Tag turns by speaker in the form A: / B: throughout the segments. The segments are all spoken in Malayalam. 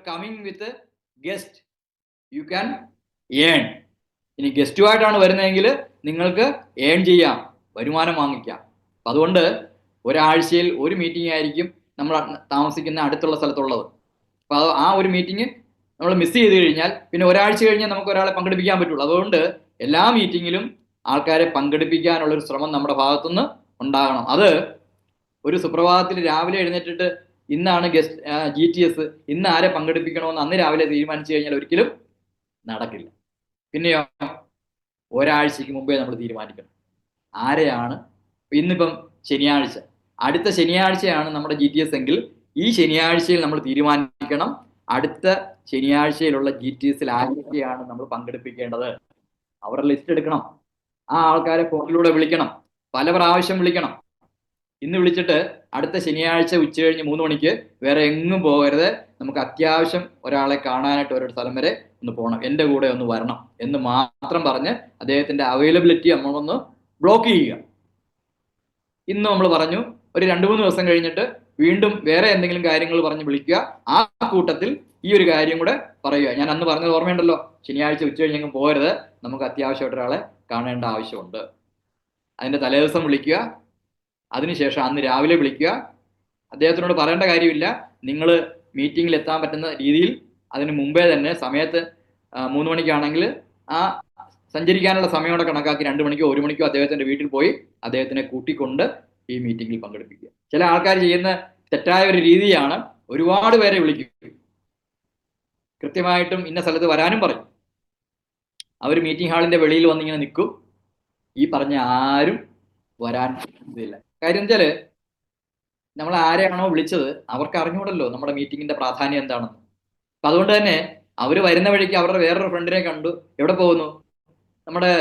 A: Coming with guest you can earn. ഇനി ഗസ്റ്റുമായിട്ടാണ് വരുന്നതെങ്കിൽ നിങ്ങൾക്ക് ഏൺ ചെയ്യാം, വരുമാനം വാങ്ങിക്കാം. അപ്പം അതുകൊണ്ട് ഒരാഴ്ചയിൽ ഒരു മീറ്റിംഗ് ആയിരിക്കും നമ്മൾ താമസിക്കുന്ന അടുത്തുള്ള സ്ഥലത്തുള്ളത്. അപ്പോൾ ആ ഒരു മീറ്റിംഗ് നമ്മൾ മിസ് ചെയ്ത് കഴിഞ്ഞാൽ പിന്നെ ഒരാഴ്ച കഴിഞ്ഞാൽ നമുക്ക് ഒരാളെ പങ്കെടുപ്പിക്കാൻ പറ്റുള്ളൂ. അതുകൊണ്ട് എല്ലാ മീറ്റിങ്ങിലും ആൾക്കാരെ പങ്കെടുപ്പിക്കാനുള്ളൊരു ശ്രമം നമ്മുടെ ഭാഗത്തുനിന്ന് ഉണ്ടാകണം. അത് ഒരു സുപ്രഭാതത്തിൽ രാവിലെ എഴുന്നേറ്റിട്ട് ഇന്നാണ് ഗസ്റ്റ് GTS, ഇന്ന് ആരെ പങ്കെടുപ്പിക്കണമെന്ന് അന്ന് രാവിലെ തീരുമാനിച്ചു കഴിഞ്ഞാൽ ഒരിക്കലും നടക്കില്ല. പിന്നെയോ ഒരാഴ്ചക്ക് മുമ്പേ നമ്മൾ തീരുമാനിക്കണം ആരെയാണ്. ഇന്നിപ്പം ശനിയാഴ്ച, അടുത്ത ശനിയാഴ്ചയാണ് നമ്മുടെ GTS എങ്കിൽ ഈ ശനിയാഴ്ചയിൽ നമ്മൾ തീരുമാനിക്കണം അടുത്ത ശനിയാഴ്ചയിലുള്ള GTSൽ ആരൊക്കെയാണ് നമ്മൾ പങ്കെടുപ്പിക്കേണ്ടത്. അവരുടെ ലിസ്റ്റ് എടുക്കണം. ആ ആൾക്കാരെ ഫോണിലൂടെ വിളിക്കണം, പല പ്രാവശ്യം വിളിക്കണം. ഇന്ന് വിളിച്ചിട്ട് അടുത്ത ശനിയാഴ്ച ഉച്ച കഴിഞ്ഞ് 3 മണിക്ക് വേറെ എങ്ങും പോകരുത്, നമുക്ക് അത്യാവശ്യം ഒരാളെ കാണാനായിട്ട് ഒരു സ്ഥലം വരെ ഒന്ന് പോകണം, എൻ്റെ കൂടെ ഒന്ന് വരണം എന്ന് മാത്രം പറഞ്ഞ് അദ്ദേഹത്തിൻ്റെ അവൈലബിലിറ്റി നമ്മളൊന്ന് ബ്ലോക്ക് ചെയ്യുക. ഇന്ന് നമ്മൾ പറഞ്ഞു, ഒരു 2-3 ദിവസം കഴിഞ്ഞിട്ട് വീണ്ടും വേറെ എന്തെങ്കിലും കാര്യങ്ങൾ പറഞ്ഞ് വിളിക്കുക. ആ കൂട്ടത്തിൽ ഈ ഒരു കാര്യം കൂടെ പറയുക. ഞാൻ അന്ന് പറഞ്ഞത് ഓർമ്മയുണ്ടല്ലോ, ശനിയാഴ്ച ഉച്ച കഴിഞ്ഞെങ്കിലും പോകരുത്, നമുക്ക് അത്യാവശ്യമായിട്ട് ഒരാളെ കാണേണ്ട ആവശ്യമുണ്ട്. അതിൻ്റെ തലേദിവസം വിളിക്കുക, അതിനുശേഷം അന്ന് രാവിലെ വിളിക്കുക. അദ്ദേഹത്തിനോട് പറയേണ്ട കാര്യമില്ല, നിങ്ങൾ മീറ്റിങ്ങിൽ എത്താൻ പറ്റുന്ന രീതിയിൽ അതിന് മുമ്പേ തന്നെ സമയത്ത് 3 മണിക്കാണെങ്കിൽ ആ സഞ്ചരിക്കാനുള്ള സമയം കൂടെ കണക്കാക്കി 2 മണിക്കോ 1 മണിക്കോ അദ്ദേഹത്തിൻ്റെ വീട്ടിൽ പോയി അദ്ദേഹത്തിനെ കൂട്ടിക്കൊണ്ട് ഈ മീറ്റിങ്ങിൽ പങ്കെടുപ്പിക്കുക. ചില ആൾക്കാർ ചെയ്യുന്ന തെറ്റായ ഒരു രീതിയാണ്, ഒരുപാട് പേരെ വിളിക്കും, കൃത്യമായിട്ടും ഇന്ന സ്ഥലത്ത് വരാനും പറയും. അവർ മീറ്റിംഗ് ഹാളിൻ്റെ വെളിയിൽ വന്നിങ്ങനെ നിൽക്കും, ഈ പറഞ്ഞ ആരും വരാൻ ഇതില്ല. കാര്യം വെച്ചാൽ നമ്മൾ ആരെയാണോ വിളിച്ചത് അവർക്ക് അറിഞ്ഞൂടല്ലോ നമ്മുടെ മീറ്റിങ്ങിൻ്റെ പ്രാധാന്യം എന്താണെന്ന്. അപ്പം അതുകൊണ്ട് തന്നെ അവർ വരുന്ന വഴിക്ക് അവരുടെ വേറൊരു ഫ്രണ്ടിനെ കണ്ടു, എവിടെ പോകുന്നു, നമ്മുടെ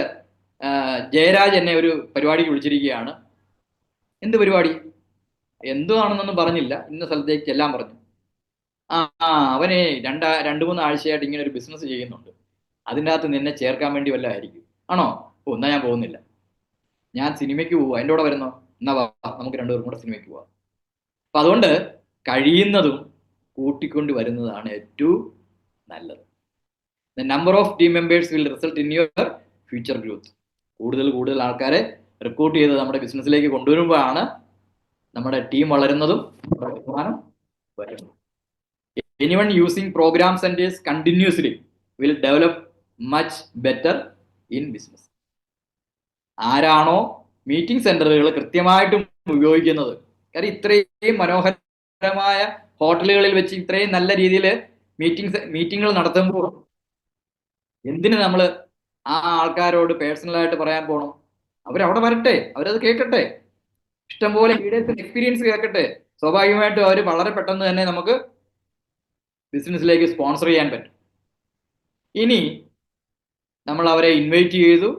A: ജയരാജ് എന്നെ ഒരു പരിപാടിക്ക് വിളിച്ചിരിക്കുകയാണ്. എന്ത് പരിപാടി, എന്തുവാണെന്നൊന്നും പറഞ്ഞില്ല, ഇന്ന സ്ഥലത്തേക്ക് എല്ലാം പറഞ്ഞു. അവനെ 2-3 ആഴ്ചയായിട്ട് ഇങ്ങനെ ഒരു ബിസിനസ് ചെയ്യുന്നുണ്ട്, അതിൻ്റെ അകത്ത് നിന്നെ ചേർക്കാൻ വേണ്ടി വല്ലതും ആയിരിക്കും. ആണോ? എന്നാ ഞാൻ പോകുന്നില്ല, ഞാൻ സിനിമയ്ക്ക് പോവുക, എൻ്റെ കൂടെ വരുന്നോ, എന്നാ നമുക്ക് 2 പേരും കൂടെ സിനിമയ്ക്ക് പോവാം. അപ്പം അതുകൊണ്ട് കഴിയുന്നതും കൂട്ടിക്കൊണ്ട് വരുന്നതാണ് ഏറ്റവും നല്ലത്. The number of team members will result in your future growth. കൂടുതൽ ആൾക്കാരെ റിക്രൂട്ട് ചെയ്ത് നമ്മുടെ ബിസിനസ്സിലേക്ക് കൊണ്ടുവരുമ്പോഴാണ് നമ്മുടെ ടീം വളരുന്നതും വരുമാനം വരുന്നതും. Anyone using programme centres continuously will develop much better in business. ആരാണോ മീറ്റിംഗ് സെന്ററുകൾ കൃത്യമായിട്ടും ഉപയോഗിക്കുന്നത്, കാര്യം ഇത്രയും മനോഹരമായ ഹോട്ടലുകളിൽ വെച്ച് ഇത്രയും നല്ല രീതിയിൽ മീറ്റിങ്ങുകൾ നടത്തുമ്പോൾ എന്തിന് നമ്മൾ ആ ആൾക്കാരോട് പേഴ്സണലായിട്ട് പറയാൻ പോകണം? അവരവിടെ വരട്ടെ, അവരത് കേൾക്കട്ടെ, ഇഷ്ടംപോലെ ലീഡേഴ്സിന്റെ എക്സ്പീരിയൻസ് കേൾക്കട്ടെ. സ്വാഭാവികമായിട്ടും അവർ വളരെ പെട്ടെന്ന് തന്നെ നമുക്ക് ബിസിനസ്സിലേക്ക് സ്പോൺസർ ചെയ്യാൻ പറ്റും. ഇനി നമ്മൾ അവരെ ഇൻവൈറ്റ് ചെയ്തു,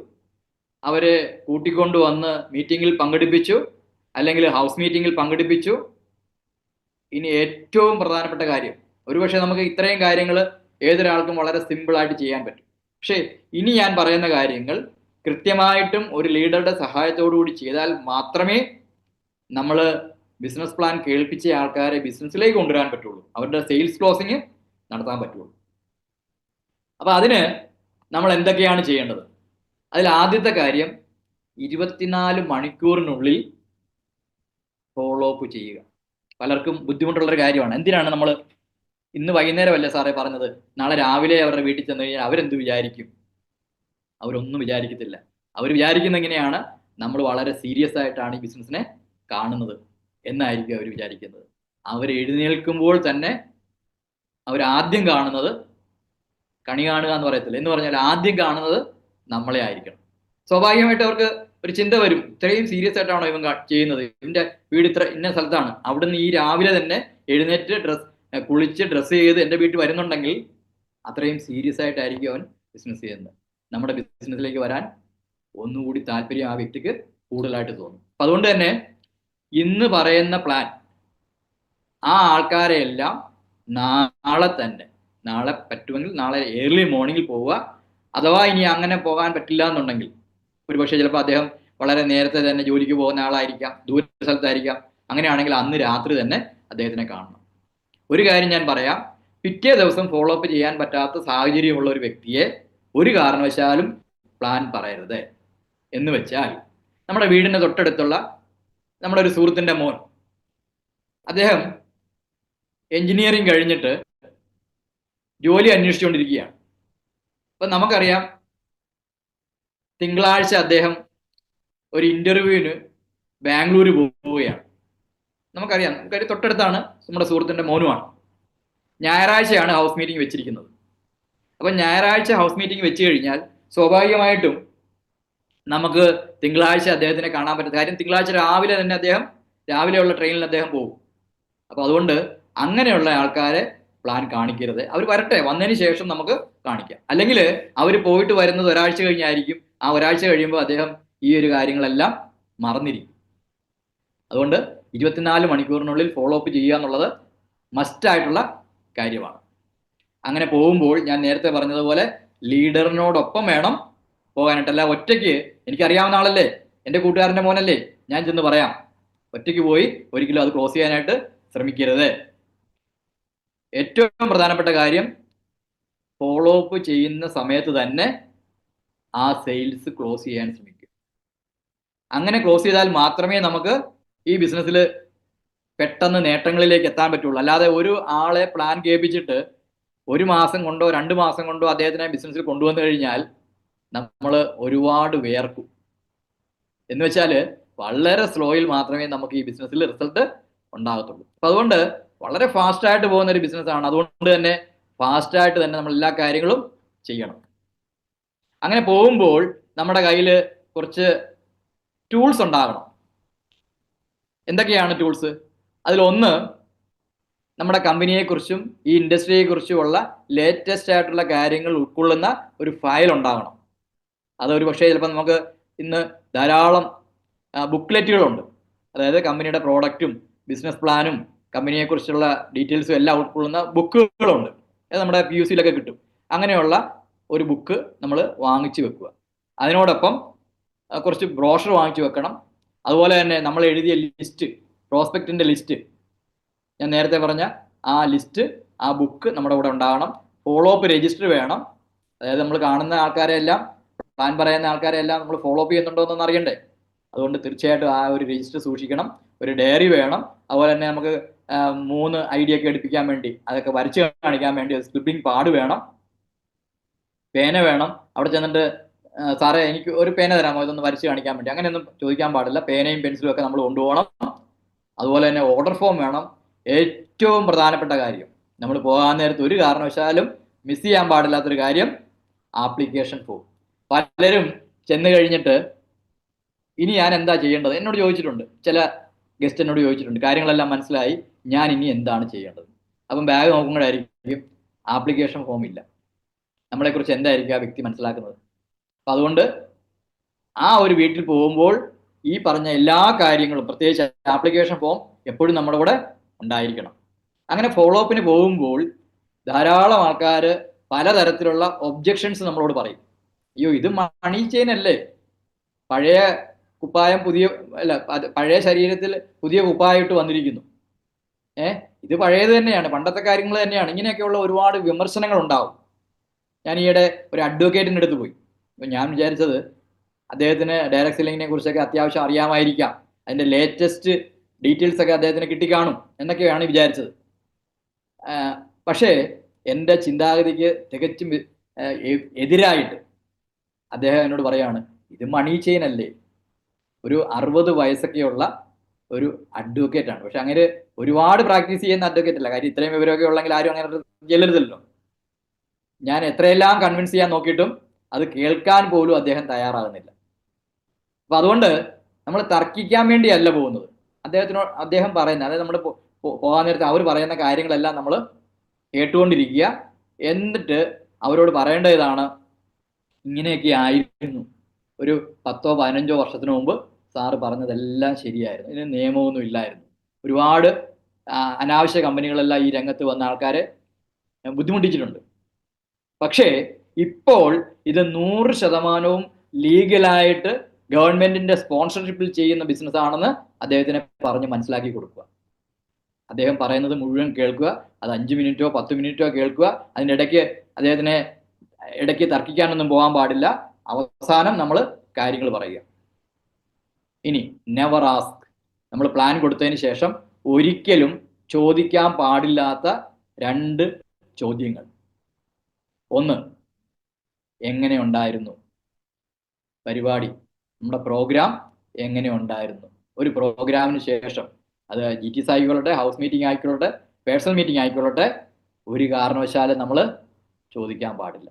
A: അവരെ കൂട്ടിക്കൊണ്ടു വന്ന് മീറ്റിങ്ങിൽ പങ്കെടുപ്പിച്ചു, അല്ലെങ്കിൽ ഹൗസ് മീറ്റിങ്ങിൽ പങ്കെടുപ്പിച്ചു. ഇനി ഏറ്റവും പ്രധാനപ്പെട്ട കാര്യം, ഒരുപക്ഷെ നമുക്ക് ഇത്രയും കാര്യങ്ങൾ ഏതൊരാൾക്കും വളരെ സിമ്പിളായിട്ട് ചെയ്യാൻ പറ്റും. പക്ഷേ ഇനി ഞാൻ പറയുന്ന കാര്യങ്ങൾ കൃത്യമായിട്ടും ഒരു ലീഡറുടെ സഹായത്തോടു കൂടി ചെയ്താൽ മാത്രമേ നമ്മൾ ബിസിനസ് പ്ലാൻ കേൾപ്പിച്ച ആൾക്കാരെ ബിസിനസ്സിലേക്ക് കൊണ്ടുവരാൻ പറ്റുള്ളൂ, അവരുടെ സെയിൽസ് ക്ലോസിങ് നടത്താൻ പറ്റുള്ളൂ. അപ്പോൾ അതിന് നമ്മൾ എന്തൊക്കെയാണ് ചെയ്യേണ്ടത്? അതിൽ ആദ്യത്തെ കാര്യം 24 മണിക്കൂറിനുള്ളിൽ ഫോളോ അപ്പ് ചെയ്യുക. പലർക്കും ബുദ്ധിമുട്ടുള്ളൊരു കാര്യമാണ്. എന്തിനാണ് നമ്മൾ ഇന്ന് വൈകുന്നേരമല്ലേ സാറേ പറഞ്ഞത്, നാളെ രാവിലെ അവരുടെ വീട്ടിൽ ചെന്ന് കഴിഞ്ഞാൽ അവരെന്ത് വിചാരിക്കും? അവരൊന്നും വിചാരിക്കത്തില്ല. അവർ വിചാരിക്കുന്ന എങ്ങനെയാണ്, നമ്മൾ വളരെ സീരിയസ് ആയിട്ടാണ് ഈ ബിസിനസ്സിനെ കാണുന്നത് എന്നായിരിക്കും അവർ വിചാരിക്കുന്നത്. അവർ എഴുന്നേൽക്കുമ്പോൾ തന്നെ അവരാദ്യം കാണുന്നത്, കണി കാണുക എന്ന് പറയത്തില്ല, എന്ന് പറഞ്ഞാൽ ആദ്യം കാണുന്നത് നമ്മളെ ആയിരിക്കണം. സ്വാഭാവികമായിട്ട് അവർക്ക് ഒരു ചിന്ത വരും, ഇത്രയും സീരിയസ് ആയിട്ടാണോ ഇവൻ ചെയ്യുന്നത്, ഇവൻ്റെ വീട് ഇന്ന സ്ഥലത്താണ്, അവിടുന്ന് ഈ രാവിലെ തന്നെ എഴുന്നേറ്റ് കുളിച്ച് ഡ്രസ്സ് ചെയ്ത് എൻ്റെ വീട്ടിൽ വരുന്നുണ്ടെങ്കിൽ അത്രയും സീരിയസ് ആയിട്ടായിരിക്കും അവൻ ബിസിനസ് ചെയ്യുന്നത്. നമ്മുടെ ബിസിനസ്സിലേക്ക് വരാൻ ഒന്നുകൂടി താല്പര്യം ആ വ്യക്തിക്ക് കൂടുതലായിട്ട് തോന്നും. അപ്പം അതുകൊണ്ട് തന്നെ ഇന്ന് പറയുന്ന പ്ലാൻ ആ ആൾക്കാരെ എല്ലാം നാളെ പറ്റുമെങ്കിൽ നാളെ ഏർലി മോർണിംഗിൽ പോവുക. അഥവാ ഇനി അങ്ങനെ പോകാൻ പറ്റില്ല എന്നുണ്ടെങ്കിൽ, ഒരുപക്ഷെ ചിലപ്പോൾ അദ്ദേഹം വളരെ നേരത്തെ തന്നെ ജോലിക്ക് പോകുന്ന ആളായിരിക്കാം, ദൂര സ്ഥലത്തായിരിക്കാം, അങ്ങനെയാണെങ്കിൽ അന്ന് രാത്രി തന്നെ അദ്ദേഹത്തിനെ കാണണം. ഒരു കാര്യം ഞാൻ പറയാം, പിറ്റേ ദിവസം ഫോളോ അപ്പ് ചെയ്യാൻ പറ്റാത്ത സാഹചര്യമുള്ള ഒരു വ്യക്തിയെ ഒരു കാരണവശാലും പ്ലാൻ പറയരുത്. എന്ന് വെച്ചാൽ നമ്മുടെ വീടിന് തൊട്ടടുത്തുള്ള നമ്മുടെ ഒരു സുഹൃത്തിന്റെ മോൻ, അദ്ദേഹം എഞ്ചിനീയറിംഗ് കഴിഞ്ഞിട്ട് ജോലി അന്വേഷിച്ചുകൊണ്ടിരിക്കുകയാണ്. അപ്പൊ നമുക്കറിയാം, തിങ്കളാഴ്ച അദ്ദേഹം ഒരു ഇന്റർവ്യൂവിന് ബാംഗ്ലൂർ പോവുകയാണ്. നമുക്കറിയാം, നമുക്കറിയാം തൊട്ടടുത്താണ്, നമ്മുടെ സുഹൃത്തിന്റെ മോനുമാണ്. ഞായറാഴ്ചയാണ് ഹൗസ് മീറ്റിംഗ് വെച്ചിരിക്കുന്നത്. അപ്പൊ ഞായറാഴ്ച ഹൗസ് മീറ്റിംഗ് വെച്ച് കഴിഞ്ഞാൽ സ്വാഭാവികമായിട്ടും നമുക്ക് തിങ്കളാഴ്ച അദ്ദേഹത്തിനെ കാണാൻ പറ്റുന്ന കാര്യം, തിങ്കളാഴ്ച രാവിലെ തന്നെ രാവിലെയുള്ള ട്രെയിനിൽ അദ്ദേഹം പോകും. അപ്പൊ അതുകൊണ്ട് അങ്ങനെയുള്ള ആൾക്കാരെ പ്ലാൻ കാണിക്കരുത്. അവർ വരട്ടെ, വന്നതിന് ശേഷം നമുക്ക് കാണിക്കാം. അല്ലെങ്കിൽ അവർ പോയിട്ട് വരുന്നത് ഒരാഴ്ച കഴിഞ്ഞായിരിക്കും. ആ ഒരാഴ്ച കഴിയുമ്പോൾ അദ്ദേഹം ഈ ഒരു കാര്യങ്ങളെല്ലാം മറന്നിരിക്കും. അതുകൊണ്ട് 24 മണിക്കൂറിനുള്ളിൽ ഫോളോ അപ്പ് ചെയ്യുക എന്നുള്ളത് മസ്റ്റായിട്ടുള്ള കാര്യമാണ്. അങ്ങനെ പോകുമ്പോൾ ഞാൻ നേരത്തെ പറഞ്ഞതുപോലെ ലീഡറിനോടൊപ്പം വേണം പോകാനായിട്ടല്ല ഒറ്റയ്ക്ക്. എനിക്കറിയാവുന്ന ആളല്ലേ, എൻ്റെ കൂട്ടുകാരൻ്റെ മോനല്ലേ, ഞാൻ ചെന്ന് പറയാം. ഒറ്റയ്ക്ക് പോയി ഒരിക്കലും അത് ക്ലോസ് ചെയ്യാനായിട്ട് ശ്രമിക്കരുത്. ഏറ്റവും പ്രധാനപ്പെട്ട കാര്യം, ഫോളോ അപ്പ് ചെയ്യുന്ന സമയത്ത് തന്നെ ആ സെയിൽസ് ക്ലോസ് ചെയ്യാൻ ശ്രമിക്കും. അങ്ങനെ ക്ലോസ് ചെയ്താൽ മാത്രമേ നമുക്ക് ഈ ബിസിനസ്സിൽ പെട്ടെന്ന് നേട്ടങ്ങളിലേക്ക് എത്താൻ പറ്റുള്ളൂ. അല്ലാതെ ഒരു ആളെ പ്ലാൻ കേൾപ്പിച്ചിട്ട് 1 മാസം കൊണ്ടോ 2 മാസം കൊണ്ടോ അദ്ദേഹത്തിനെ ബിസിനസ്സിൽ കൊണ്ടുവന്നു കഴിഞ്ഞാൽ നമ്മൾ ഒരുപാട് വേർക്കും. എന്ന് വെച്ചാൽ വളരെ സ്ലോയിൽ മാത്രമേ നമുക്ക് ഈ ബിസിനസ്സിൽ റിസൾട്ട് ഉണ്ടാകത്തുള്ളൂ. അപ്പൊ അതുകൊണ്ട് വളരെ ഫാസ്റ്റായിട്ട് പോകുന്ന ഒരു ബിസിനസ്സാണ്. അതുകൊണ്ട് തന്നെ ഫാസ്റ്റായിട്ട് തന്നെ നമ്മൾ എല്ലാ കാര്യങ്ങളും ചെയ്യണം. അങ്ങനെ പോകുമ്പോൾ നമ്മുടെ കയ്യിൽ കുറച്ച് ടൂൾസ് ഉണ്ടാകണം. എന്തൊക്കെയാണ് ടൂൾസ്? അതിലൊന്ന്, നമ്മുടെ കമ്പനിയെക്കുറിച്ചും ഈ ഇൻഡസ്ട്രിയെക്കുറിച്ചുമുള്ള ലേറ്റസ്റ്റ് ആയിട്ടുള്ള കാര്യങ്ങൾ ഉൾക്കൊള്ളുന്ന ഒരു ഫയൽ ഉണ്ടാകണം. അതൊരു പക്ഷേ ചിലപ്പോൾ നമുക്ക് ഇന്ന് ധാരാളം ബുക്ക്ലെറ്റുകളുണ്ട്. അതായത് കമ്പനിയുടെ പ്രോഡക്റ്റും ബിസിനസ് പ്ലാനും കമ്പനിയെക്കുറിച്ചുള്ള ഡീറ്റെയിൽസും എല്ലാം ഉൾക്കൊള്ളുന്ന ബുക്കുകളുണ്ട്. അത് നമ്മുടെ PUC-യിലൊക്കെ കിട്ടും. അങ്ങനെയുള്ള ഒരു ബുക്ക് നമ്മൾ വാങ്ങിച്ചു വെക്കുക. അതിനോടൊപ്പം കുറച്ച് ബ്രോഷർ വാങ്ങിച്ചു വെക്കണം. അതുപോലെ തന്നെ നമ്മൾ എഴുതിയ ലിസ്റ്റ്, പ്രോസ്പെക്റ്റിൻ്റെ ലിസ്റ്റ്, ഞാൻ നേരത്തെ പറഞ്ഞ ആ ലിസ്റ്റ്, ആ ബുക്ക് നമ്മുടെ കൂടെ ഉണ്ടാകണം. ഫോളോ അപ്പ് രജിസ്റ്റർ വേണം. അതായത് നമ്മൾ കാണുന്ന ആൾക്കാരെ എല്ലാം, പ്ലാൻ പറയുന്ന ആൾക്കാരെ എല്ലാം നമ്മൾ ഫോളോ അപ്പ് ചെയ്യുന്നുണ്ടോ എന്നൊന്നും അറിയണ്ടേ. അതുകൊണ്ട് തീർച്ചയായിട്ടും ആ ഒരു രജിസ്റ്റർ സൂക്ഷിക്കണം. ഒരു ഡയറി വേണം. അതുപോലെ തന്നെ നമുക്ക് 3 ഐഡിയ ഒക്കെ എടുപ്പിക്കാൻ വേണ്ടി, അതൊക്കെ വരച്ച് കാണിക്കാൻ വേണ്ടി ഒരു സ്ക്രിപ്റ്റിംഗ് പാഡ് വേണം. പേന വേണം. അവിടെ ചെന്നിട്ട് സാറേ എനിക്ക് ഒരു പേന തരാമോ ഇതൊന്ന് വരച്ച് കാണിക്കാൻ വേണ്ടി, അങ്ങനെയൊന്നും ചോദിക്കാൻ പാടില്ല. പേനയും പെൻസിലും ഒക്കെ നമ്മൾ കൊണ്ടുപോകണം. അതുപോലെ തന്നെ ഓർഡർ ഫോം വേണം. ഏറ്റവും പ്രധാനപ്പെട്ട കാര്യം, നമ്മൾ പോകാൻ നേരത്ത് ഒരു കാരണവശാലും മിസ് ചെയ്യാൻ പാടില്ലാത്തൊരു കാര്യം, ആപ്ലിക്കേഷൻ ഫോം. പലരും ചെന്ന് കഴിഞ്ഞിട്ട് ഇനി ഞാൻ എന്താ ചെയ്യേണ്ടത് എന്നോട് ചോദിച്ചിട്ടുണ്ട്. ചില ഗസ്റ്റ് എന്നോട് ചോദിച്ചിട്ടുണ്ട്, കാര്യങ്ങളെല്ലാം മനസ്സിലായി, ഞാൻ ഇനി എന്താണ് ചെയ്യേണ്ടത്. അപ്പം ബാഗ് നോക്കുമ്പോഴായിരിക്കും ആപ്ലിക്കേഷൻ ഫോം ഇല്ല. നമ്മളെക്കുറിച്ച് എന്തായിരിക്കും ആ വ്യക്തി മനസ്സിലാക്കുന്നത്. അപ്പം അതുകൊണ്ട് ആ ഒരു വീട്ടിൽ പോകുമ്പോൾ ഈ പറഞ്ഞ എല്ലാ കാര്യങ്ങളും, പ്രത്യേകിച്ച് ആപ്ലിക്കേഷൻ ഫോം എപ്പോഴും നമ്മുടെ കൂടെ ഉണ്ടായിരിക്കണം. അങ്ങനെ ഫോളോ അപ്പിന് പോകുമ്പോൾ ധാരാളം ആൾക്കാർ പലതരത്തിലുള്ള ഒബ്ജെക്ഷൻസ് നമ്മളോട് പറയും. അയ്യോ, ഇത് മണി ചെയിൻ അല്ലേ, പഴയ കുപ്പായം പഴയ ശരീരത്തിൽ പുതിയ കുപ്പായിട്ട് വന്നിരിക്കുന്നു, ഇത് പഴയത് തന്നെയാണ്, പണ്ടത്തെ കാര്യങ്ങൾ തന്നെയാണ്. ഇങ്ങനെയൊക്കെയുള്ള ഒരുപാട് വിമർശനങ്ങൾ ഉണ്ടാവും. ഞാൻ ഈയിടെ ഒരു അഡ്വക്കേറ്റിൻ്റെ അടുത്ത് പോയി. അപ്പം ഞാൻ വിചാരിച്ചത് അദ്ദേഹത്തിന് ഡയറക്ട് സെല്ലിങ്ങിനെ കുറിച്ചൊക്കെ അത്യാവശ്യം അറിയാമായിരിക്കാം, അതിൻ്റെ ലേറ്റസ്റ്റ് ഡീറ്റെയിൽസ് ഒക്കെ അദ്ദേഹത്തിന് കിട്ടിക്കാണും എന്നൊക്കെയാണ് വിചാരിച്ചത്. പക്ഷേ എൻ്റെ ചിന്താഗതിക്ക് തികച്ചും എതിരായിട്ട് അദ്ദേഹം എന്നോട് പറയാണ്, ഇത് മണി ചെയിൻ അല്ലേ, ഒരു 60 വയസ്സൊക്കെയുള്ള ഒരു അഡ്വക്കേറ്റാണ്. പക്ഷെ അങ്ങനെ ഒരുപാട് പ്രാക്ടീസ് ചെയ്യുന്ന അഡ്വക്കേറ്റ് അല്ല. കാര്യം ഇത്രയും വിവരമൊക്കെ ഉള്ളെങ്കിൽ ആരും അങ്ങനെ ചെല്ലരുതല്ലോ. ഞാൻ എത്രയെല്ലാം കൺവിൻസ് ചെയ്യാൻ നോക്കിയിട്ടും അത് കേൾക്കാൻ പോലും അദ്ദേഹം തയ്യാറാകുന്നില്ല. അപ്പൊ അതുകൊണ്ട് നമ്മൾ തർക്കിക്കാൻ വേണ്ടിയല്ല പോകുന്നത്. അദ്ദേഹം പറയുന്നത്, അതായത് നമ്മൾ പോകാൻ നേരത്തെ അവർ പറയുന്ന കാര്യങ്ങളെല്ലാം നമ്മൾ കേട്ടുകൊണ്ടിരിക്കുക. എന്നിട്ട് അവരോട് പറയേണ്ട ഇതാണ്, ഇങ്ങനെയൊക്കെ ആയിരുന്നു, ഒരു 10-15 വർഷത്തിന് മുമ്പ് സാറ് പറഞ്ഞതെല്ലാം ശരിയായിരുന്നു, ഇതിന് നിയമമൊന്നും ഇല്ലായിരുന്നു, ഒരുപാട് അനാവശ്യ കമ്പനികളെല്ലാം ഈ രംഗത്ത് വന്ന ആൾക്കാരെ ബുദ്ധിമുട്ടിച്ചിട്ടുണ്ട്. പക്ഷേ ഇപ്പോൾ ഇത് 100% ലീഗലായിട്ട് ഗവൺമെന്റിന്റെ സ്പോൺസർഷിപ്പിൽ ചെയ്യുന്ന ബിസിനസ് ആണെന്ന് അദ്ദേഹത്തിനെ പറഞ്ഞ് മനസ്സിലാക്കി കൊടുക്കുക. അദ്ദേഹം പറയുന്നത് മുഴുവൻ കേൾക്കുക. അത് 5 മിനിറ്റോ 10 മിനിറ്റോ കേൾക്കുക. അതിനിടയ്ക്ക് അദ്ദേഹത്തിന് ഇടയ്ക്ക് തർക്കിക്കാനൊന്നും പോകാൻ പാടില്ല. അവസാനം നമ്മൾ കാര്യങ്ങൾ പറയുക. ഇനി നെവർ ആസ്ക്. നമ്മൾ പ്ലാൻ കൊടുത്തതിന് ശേഷം ഒരിക്കലും ചോദിക്കാൻ പാടില്ലാത്ത 2 ചോദ്യങ്ങൾ. ഒന്ന്, എങ്ങനെ ഉണ്ടായിരുന്നു പരിപാടി, നമ്മുടെ പ്രോഗ്രാം എങ്ങനെ ഉണ്ടായിരുന്നു? ഒരു പ്രോഗ്രാമിന് ശേഷം അത് GTS ആയിക്കൊള്ളട്ടെ, ഹൗസ് മീറ്റിംഗ് ആയിക്കൊള്ളട്ടെ, പേഴ്സണൽ മീറ്റിംഗ് ആയിക്കൊള്ളട്ടെ, ഒരു കാരണവശാലും നമ്മൾ ചോദിക്കാൻ പാടില്ല.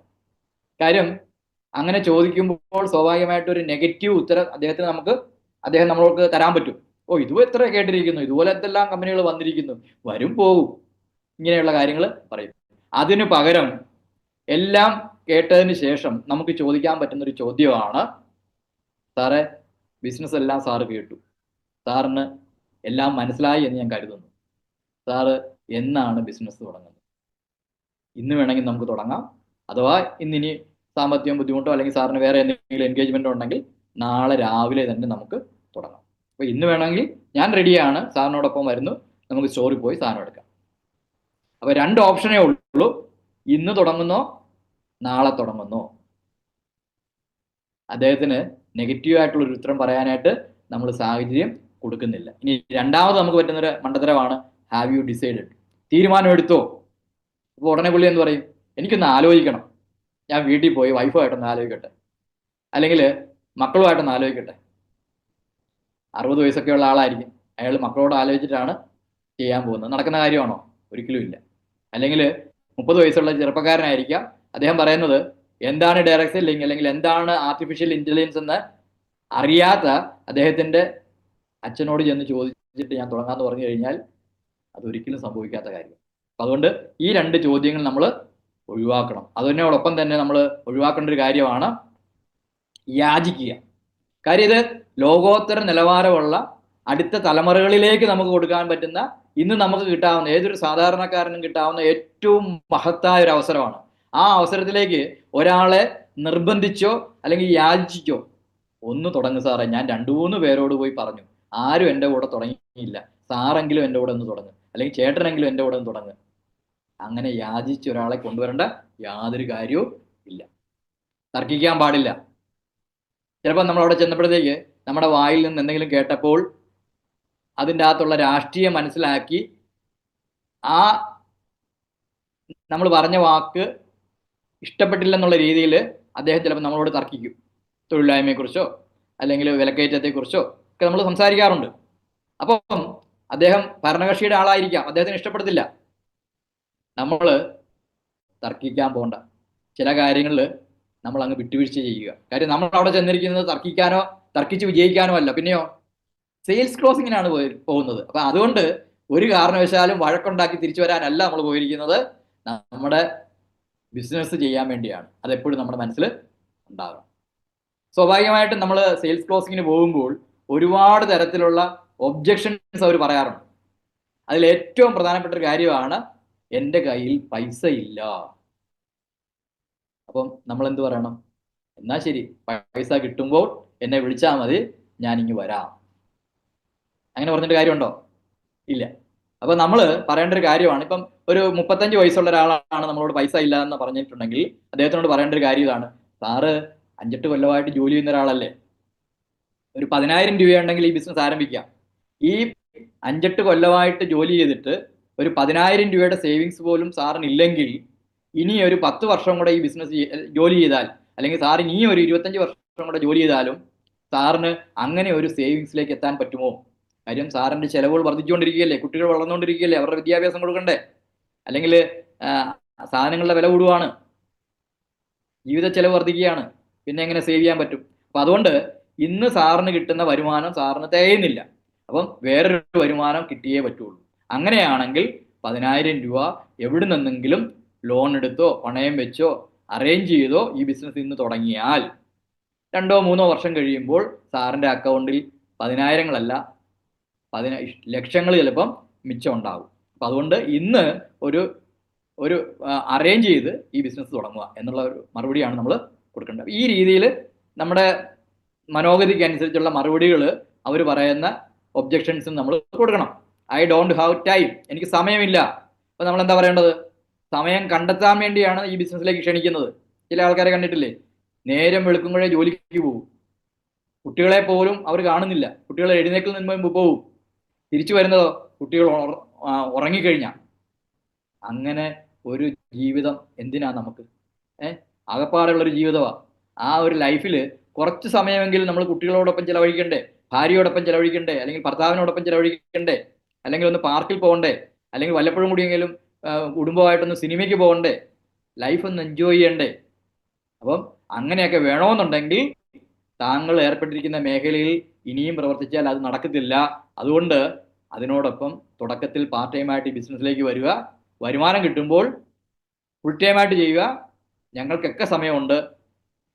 A: കാര്യം അങ്ങനെ ചോദിക്കുമ്പോൾ സ്വാഭാവികമായിട്ടൊരു നെഗറ്റീവ് ഉത്തരം അദ്ദേഹം നമ്മൾക്ക് തരാൻ പറ്റും. ഇതും എത്ര കേട്ടിരിക്കുന്നു, ഇതുപോലെ എന്തെല്ലാം കമ്പനികൾ വന്നിരിക്കുന്നു, വരും പോകും, ഇങ്ങനെയുള്ള കാര്യങ്ങൾ പറയും. അതിനു പകരം എല്ലാം കേട്ടതിന് ശേഷം നമുക്ക് ചോദിക്കാൻ പറ്റുന്നൊരു ചോദ്യമാണ്, സാറേ ബിസിനസ് എല്ലാം സാറ് കേട്ടു, സാറിന് എല്ലാം മനസ്സിലായി എന്ന് ഞാൻ കരുതുന്നു. സാറ് എന്നാണ് ബിസിനസ് തുടങ്ങുന്നത്? ഇന്ന് വേണമെങ്കിൽ നമുക്ക് തുടങ്ങാം, അഥവാ ഇന്നിനി സാമ്പത്തികം ബുദ്ധിമുട്ടോ അല്ലെങ്കിൽ സാറിന് വേറെ എന്തെങ്കിലും എൻഗേജ്മെന്റോ ഉണ്ടെങ്കിൽ നാളെ രാവിലെ തന്നെ നമുക്ക് തുടങ്ങാം. അപ്പോൾ ഇന്ന് വേണമെങ്കിൽ ഞാൻ റെഡിയാണ്, സാറിനോടൊപ്പം വരുന്നു, നമുക്ക് സ്റ്റോറിൽ പോയി സാധനം എടുക്കാം. അപ്പോൾ 2 ഓപ്ഷനേ ഉള്ളൂ, ഇന്ന് തുടങ്ങുന്നോ നാളെ തുടങ്ങുന്നോ. അദ്ദേഹത്തിന് നെഗറ്റീവ് ആയിട്ടുള്ള ഒരു ഉത്തരം പറയാനായിട്ട് നമ്മൾ സാഹചര്യം കൊടുക്കുന്നില്ല. ഇനി രണ്ടാമത് നമുക്ക് പറ്റുന്നൊരു മണ്ടത്തരമാണ് ഹാവ് യു ഡിസൈഡഡ്, തീരുമാനം എടുത്തോ. അപ്പോൾ ഉടനെ പുള്ളി എന്ത് പറയും, എനിക്കൊന്ന് ആലോചിക്കണം, ഞാൻ വീട്ടിൽ പോയി വൈഫുമായിട്ടൊന്ന് ആലോചിക്കട്ടെ, അല്ലെങ്കിൽ മക്കളുമായിട്ടൊന്ന് ആലോചിക്കട്ടെ. 60 വയസ്സൊക്കെയുള്ള ആളായിരിക്കും, അയാൾ മക്കളോട് ആലോചിച്ചിട്ടാണ് ചെയ്യാൻ പോകുന്നത്. നടക്കുന്ന കാര്യമാണോ? ഒരിക്കലും ഇല്ല. അല്ലെങ്കിൽ 30 വയസ്സുള്ള ചെറുപ്പക്കാരനായിരിക്കാം, അദ്ദേഹം പറയുന്നത് എന്താണ് ഡയറക്റ്റ് സെല്ലിംഗ് അല്ലെങ്കിൽ എന്താണ് ആർട്ടിഫിഷ്യൽ ഇന്റലിജൻസ് എന്ന് അറിയാത്ത അദ്ദേഹത്തിന്റെ അച്ഛനോട് ചെന്ന് ചോദിച്ചിട്ട് ഞാൻ തുടങ്ങാമെന്ന് പറഞ്ഞു കഴിഞ്ഞാൽ അതൊരിക്കലും സംഭവിക്കാത്ത കാര്യം. അപ്പം അതുകൊണ്ട് ഈ 2 ചോദ്യങ്ങൾ നമ്മൾ ഒഴിവാക്കണം. അതിനോടൊപ്പം തന്നെ നമ്മൾ ഒഴിവാക്കേണ്ട ഒരു കാര്യമാണ് യാചിക്കുക. കാര്യം ഇത് ലോകോത്തര നിലവാരമുള്ള അടുത്ത തലമുറകളിലേക്ക് നമുക്ക് കൊടുക്കാൻ പറ്റുന്ന, ഇന്ന് നമുക്ക് കിട്ടാവുന്ന, ഏതൊരു സാധാരണക്കാരനും കിട്ടാവുന്ന ഏറ്റവും മഹത്തായ ഒരു അവസരമാണ്. ആ അവസരത്തിലേക്ക് ഒരാളെ നിർബന്ധിച്ചോ അല്ലെങ്കിൽ യാചിച്ചോ ഒന്ന് തുടങ്ങും സാറേ, ഞാൻ 2-3 പേരോട് പോയി പറഞ്ഞു, ആരും എൻ്റെ കൂടെ തുടങ്ങിയില്ല, സാറെങ്കിലും എൻ്റെ കൂടെ ഒന്ന് തുടങ്ങും, അല്ലെങ്കിൽ ചേട്ടനെങ്കിലും എൻ്റെ കൂടെ ഒന്ന് തുടങ്ങും. അങ്ങനെ യാചിച്ച് ഒരാളെ കൊണ്ടുവരേണ്ട യാതൊരു കാര്യവും ഇല്ല. തർക്കിക്കാൻ പാടില്ല. ചിലപ്പോൾ നമ്മൾ അവിടെ ചെന്നപ്പോഴത്തേക്ക് നമ്മുടെ വായിൽ നിന്ന് എന്തെങ്കിലും കേട്ടപ്പോൾ അതിൻ്റെ അകത്തുള്ള രാഷ്ട്രീയം മനസ്സിലാക്കി ആ നമ്മൾ പറഞ്ഞ വാക്ക് ഇഷ്ടപ്പെട്ടില്ലെന്നുള്ള രീതിയിൽ അദ്ദേഹം ചിലപ്പോൾ നമ്മളോട് തർക്കിക്കും. തൊഴിലില്ലായ്മയെക്കുറിച്ചോ അല്ലെങ്കിൽ വിലക്കയറ്റത്തെക്കുറിച്ചോ ഒക്കെ നമ്മൾ സംസാരിക്കാറുണ്ട്. അപ്പം അദ്ദേഹം ഭരണകക്ഷിയുടെ ആളായിരിക്കാം, അദ്ദേഹത്തിന് ഇഷ്ടപ്പെടത്തില്ല. നമ്മൾ തർക്കിക്കാൻ പോകണ്ട. ചില കാര്യങ്ങളിൽ നമ്മൾ അങ്ങ് വിട്ടുവീഴ്ച ചെയ്യുക. കാര്യം നമ്മൾ അവിടെ ചെന്നിരിക്കുന്നത് തർക്കിക്കാനോ തർക്കിച്ച് വിജയിക്കാനോ അല്ല, പിന്നെയോ സെയിൽസ് ക്ലോസിങ്ങിനാണ് പോകുന്നത്. അപ്പം അതുകൊണ്ട് ഒരു കാരണവശാലും വഴക്കുണ്ടാക്കി തിരിച്ചു വരാനല്ല നമ്മൾ പോയിരിക്കുന്നത്, നമ്മുടെ ബിസിനസ് ചെയ്യാൻ വേണ്ടിയാണ്. അതെപ്പോഴും നമ്മുടെ മനസ്സിൽ ഉണ്ടാകണം. സ്വാഭാവികമായിട്ടും നമ്മൾ സെയിൽസ് ക്ലോസിങ്ങിന് പോകുമ്പോൾ ഒരുപാട് തരത്തിലുള്ള ഒബ്ജക്ഷൻസ് അവർ പറയാറുണ്ട്. അതിൽ ഏറ്റവും പ്രധാനപ്പെട്ട ഒരു കാര്യമാണ് എൻ്റെ കയ്യിൽ പൈസ ഇല്ല. അപ്പം നമ്മൾ എന്ത് പറയണം? എന്നാ ശരി, പൈസ കിട്ടുമ്പോൾ എന്നെ വിളിച്ചാൽ മതി, ഞാൻ ഇങ്ങ് വരാം. അങ്ങനെ പറഞ്ഞിട്ട് കാര്യമുണ്ടോ? ഇല്ല. അപ്പം നമ്മൾ പറയേണ്ട ഒരു കാര്യമാണ്, ഇപ്പം ഒരു 35 വയസ്സുള്ള ഒരാളാണ് നമ്മളോട് പൈസ ഇല്ല എന്ന് പറഞ്ഞിട്ടുണ്ടെങ്കിൽ അദ്ദേഹത്തിനോട് പറയേണ്ട ഒരു കാര്യം ഇതാണ്, സാറ് 5-8 കൊല്ലമായിട്ട് ജോലി ചെയ്യുന്ന ഒരാളല്ലേ, ഒരു 10,000 രൂപയുണ്ടെങ്കിൽ ഈ ബിസിനസ് ആരംഭിക്കാം. ഈ 5-8 കൊല്ലമായിട്ട് ജോലി ചെയ്തിട്ട് ഒരു 10,000 രൂപയുടെ സേവിങ്സ് പോലും സാറിന് ഇല്ലെങ്കിൽ ഇനി ഒരു 10 വർഷം കൂടെ ഈ ബിസിനസ് ജോലി ചെയ്താൽ, അല്ലെങ്കിൽ സാറിന് ഇനി ഒരു 25 വർഷം കൂടെ ജോലി ചെയ്താലും സാറിന് അങ്ങനെ ഒരു സേവിങ്സിലേക്ക് എത്താൻ പറ്റുമോ? കാര്യം സാറിന്റെ ചെലവുകൾ വർദ്ധിച്ചുകൊണ്ടിരിക്കുകയല്ലേ, കുട്ടികൾ വളർന്നുകൊണ്ടിരിക്കുകയല്ലേ, അവരുടെ വിദ്യാഭ്യാസം കൊടുക്കണ്ടേ, അല്ലെങ്കിൽ സാധനങ്ങളുടെ വില കൂടുവാണ്, ജീവിത ചെലവ് വർദ്ധിക്കുകയാണ്, പിന്നെ എങ്ങനെ സേവ് ചെയ്യാൻ പറ്റും? അപ്പം അതുകൊണ്ട് ഇന്ന് സാറിന് കിട്ടുന്ന വരുമാനം സാറിന് തികയുന്നില്ല. അപ്പം വേറൊരു വരുമാനം കിട്ടിയേ പറ്റുള്ളൂ. അങ്ങനെയാണെങ്കിൽ 10,000 രൂപ എവിടെ നിന്നെങ്കിലും ലോൺ എടുത്തോ പണയം വെച്ചോ അറേഞ്ച് ചെയ്തോ ഈ ബിസിനസ് ഇന്ന് തുടങ്ങിയാൽ 2-3 വർഷം കഴിയുമ്പോൾ സാറിൻ്റെ അക്കൗണ്ടിൽ 10,000-ങ്ങളല്ല 10 ലക്ഷങ്ങൾ ചിലപ്പം മിച്ചം ഉണ്ടാകും. അപ്പം അതുകൊണ്ട് ഇന്ന് ഒരു അറേഞ്ച് ചെയ്ത് ഈ ബിസിനസ് തുടങ്ങുക എന്നുള്ള ഒരു മറുപടിയാണ് നമ്മൾ കൊടുക്കേണ്ടത്. ഈ രീതിയിൽ നമ്മുടെ മനോഗതിക്ക് അനുസരിച്ചുള്ള മറുപടികൾ അവർ പറയുന്ന ഒബ്ജക്ഷൻസും നമ്മൾ കൊടുക്കണം. ഐ ഡോണ്ട് ഹാവ് ടൈം, എനിക്ക് സമയമില്ല. അപ്പൊ നമ്മൾ എന്താ പറയേണ്ടത്? സമയം കണ്ടെത്താൻ വേണ്ടിയാണ് ഈ ബിസിനസ്സിലേക്ക് ക്ഷണിക്കുന്നത്. ചില ആൾക്കാരെ കണ്ടിട്ടില്ലേ, നേരം വെളുക്കുമ്പോഴേ ജോലിക്ക് പോകും, കുട്ടികളെ പോലും അവർ കാണുന്നില്ല, കുട്ടികൾ എഴുന്നേൽക്കുന്നതിന് മുമ്പ് പോകും, തിരിച്ചു വരുന്നതോ കുട്ടികൾ ഉറങ്ങിക്കഴിഞ്ഞ. അങ്ങനെ ഒരു ജീവിതം എന്തിനാ നമുക്ക്? ആകപ്പാടുള്ളൊരു ജീവിതമാണ്. ആ ഒരു ലൈഫിൽ കുറച്ച് സമയമെങ്കിലും നമ്മൾ കുട്ടികളോടൊപ്പം ചിലവഴിക്കണ്ടേ, ഭാര്യയോടൊപ്പം ചിലവഴിക്കണ്ടേ, അല്ലെങ്കിൽ ഭർത്താവിനോടൊപ്പം ചിലവഴിക്കണ്ടേ, അല്ലെങ്കിൽ ഒന്ന് പാർക്കിൽ പോകണ്ടേ, അല്ലെങ്കിൽ വല്ലപ്പോഴും കൂടിയെങ്കിലും കുടുംബമായിട്ടൊന്ന് സിനിമയ്ക്ക് പോകണ്ടേ, ലൈഫ് ഒന്ന് എൻജോയ് ചെയ്യണ്ടേ? അപ്പം അങ്ങനെയൊക്കെ വേണമെന്നുണ്ടെങ്കിൽ താങ്കൾ ഏർപ്പെട്ടിരിക്കുന്ന മേഖലയിൽ ഇനിയും പ്രവർത്തിച്ചാൽ അത് നടക്കത്തില്ല. അതുകൊണ്ട് അതിനോടൊപ്പം തുടക്കത്തിൽ പാർട്ട് ടൈമായിട്ട് ഈ ബിസിനസ്സിലേക്ക് വരിക, വരുമാനം കിട്ടുമ്പോൾ ഫുൾ ടൈമായിട്ട് ചെയ്യുക. ഞങ്ങൾക്കൊക്കെ സമയമുണ്ട്,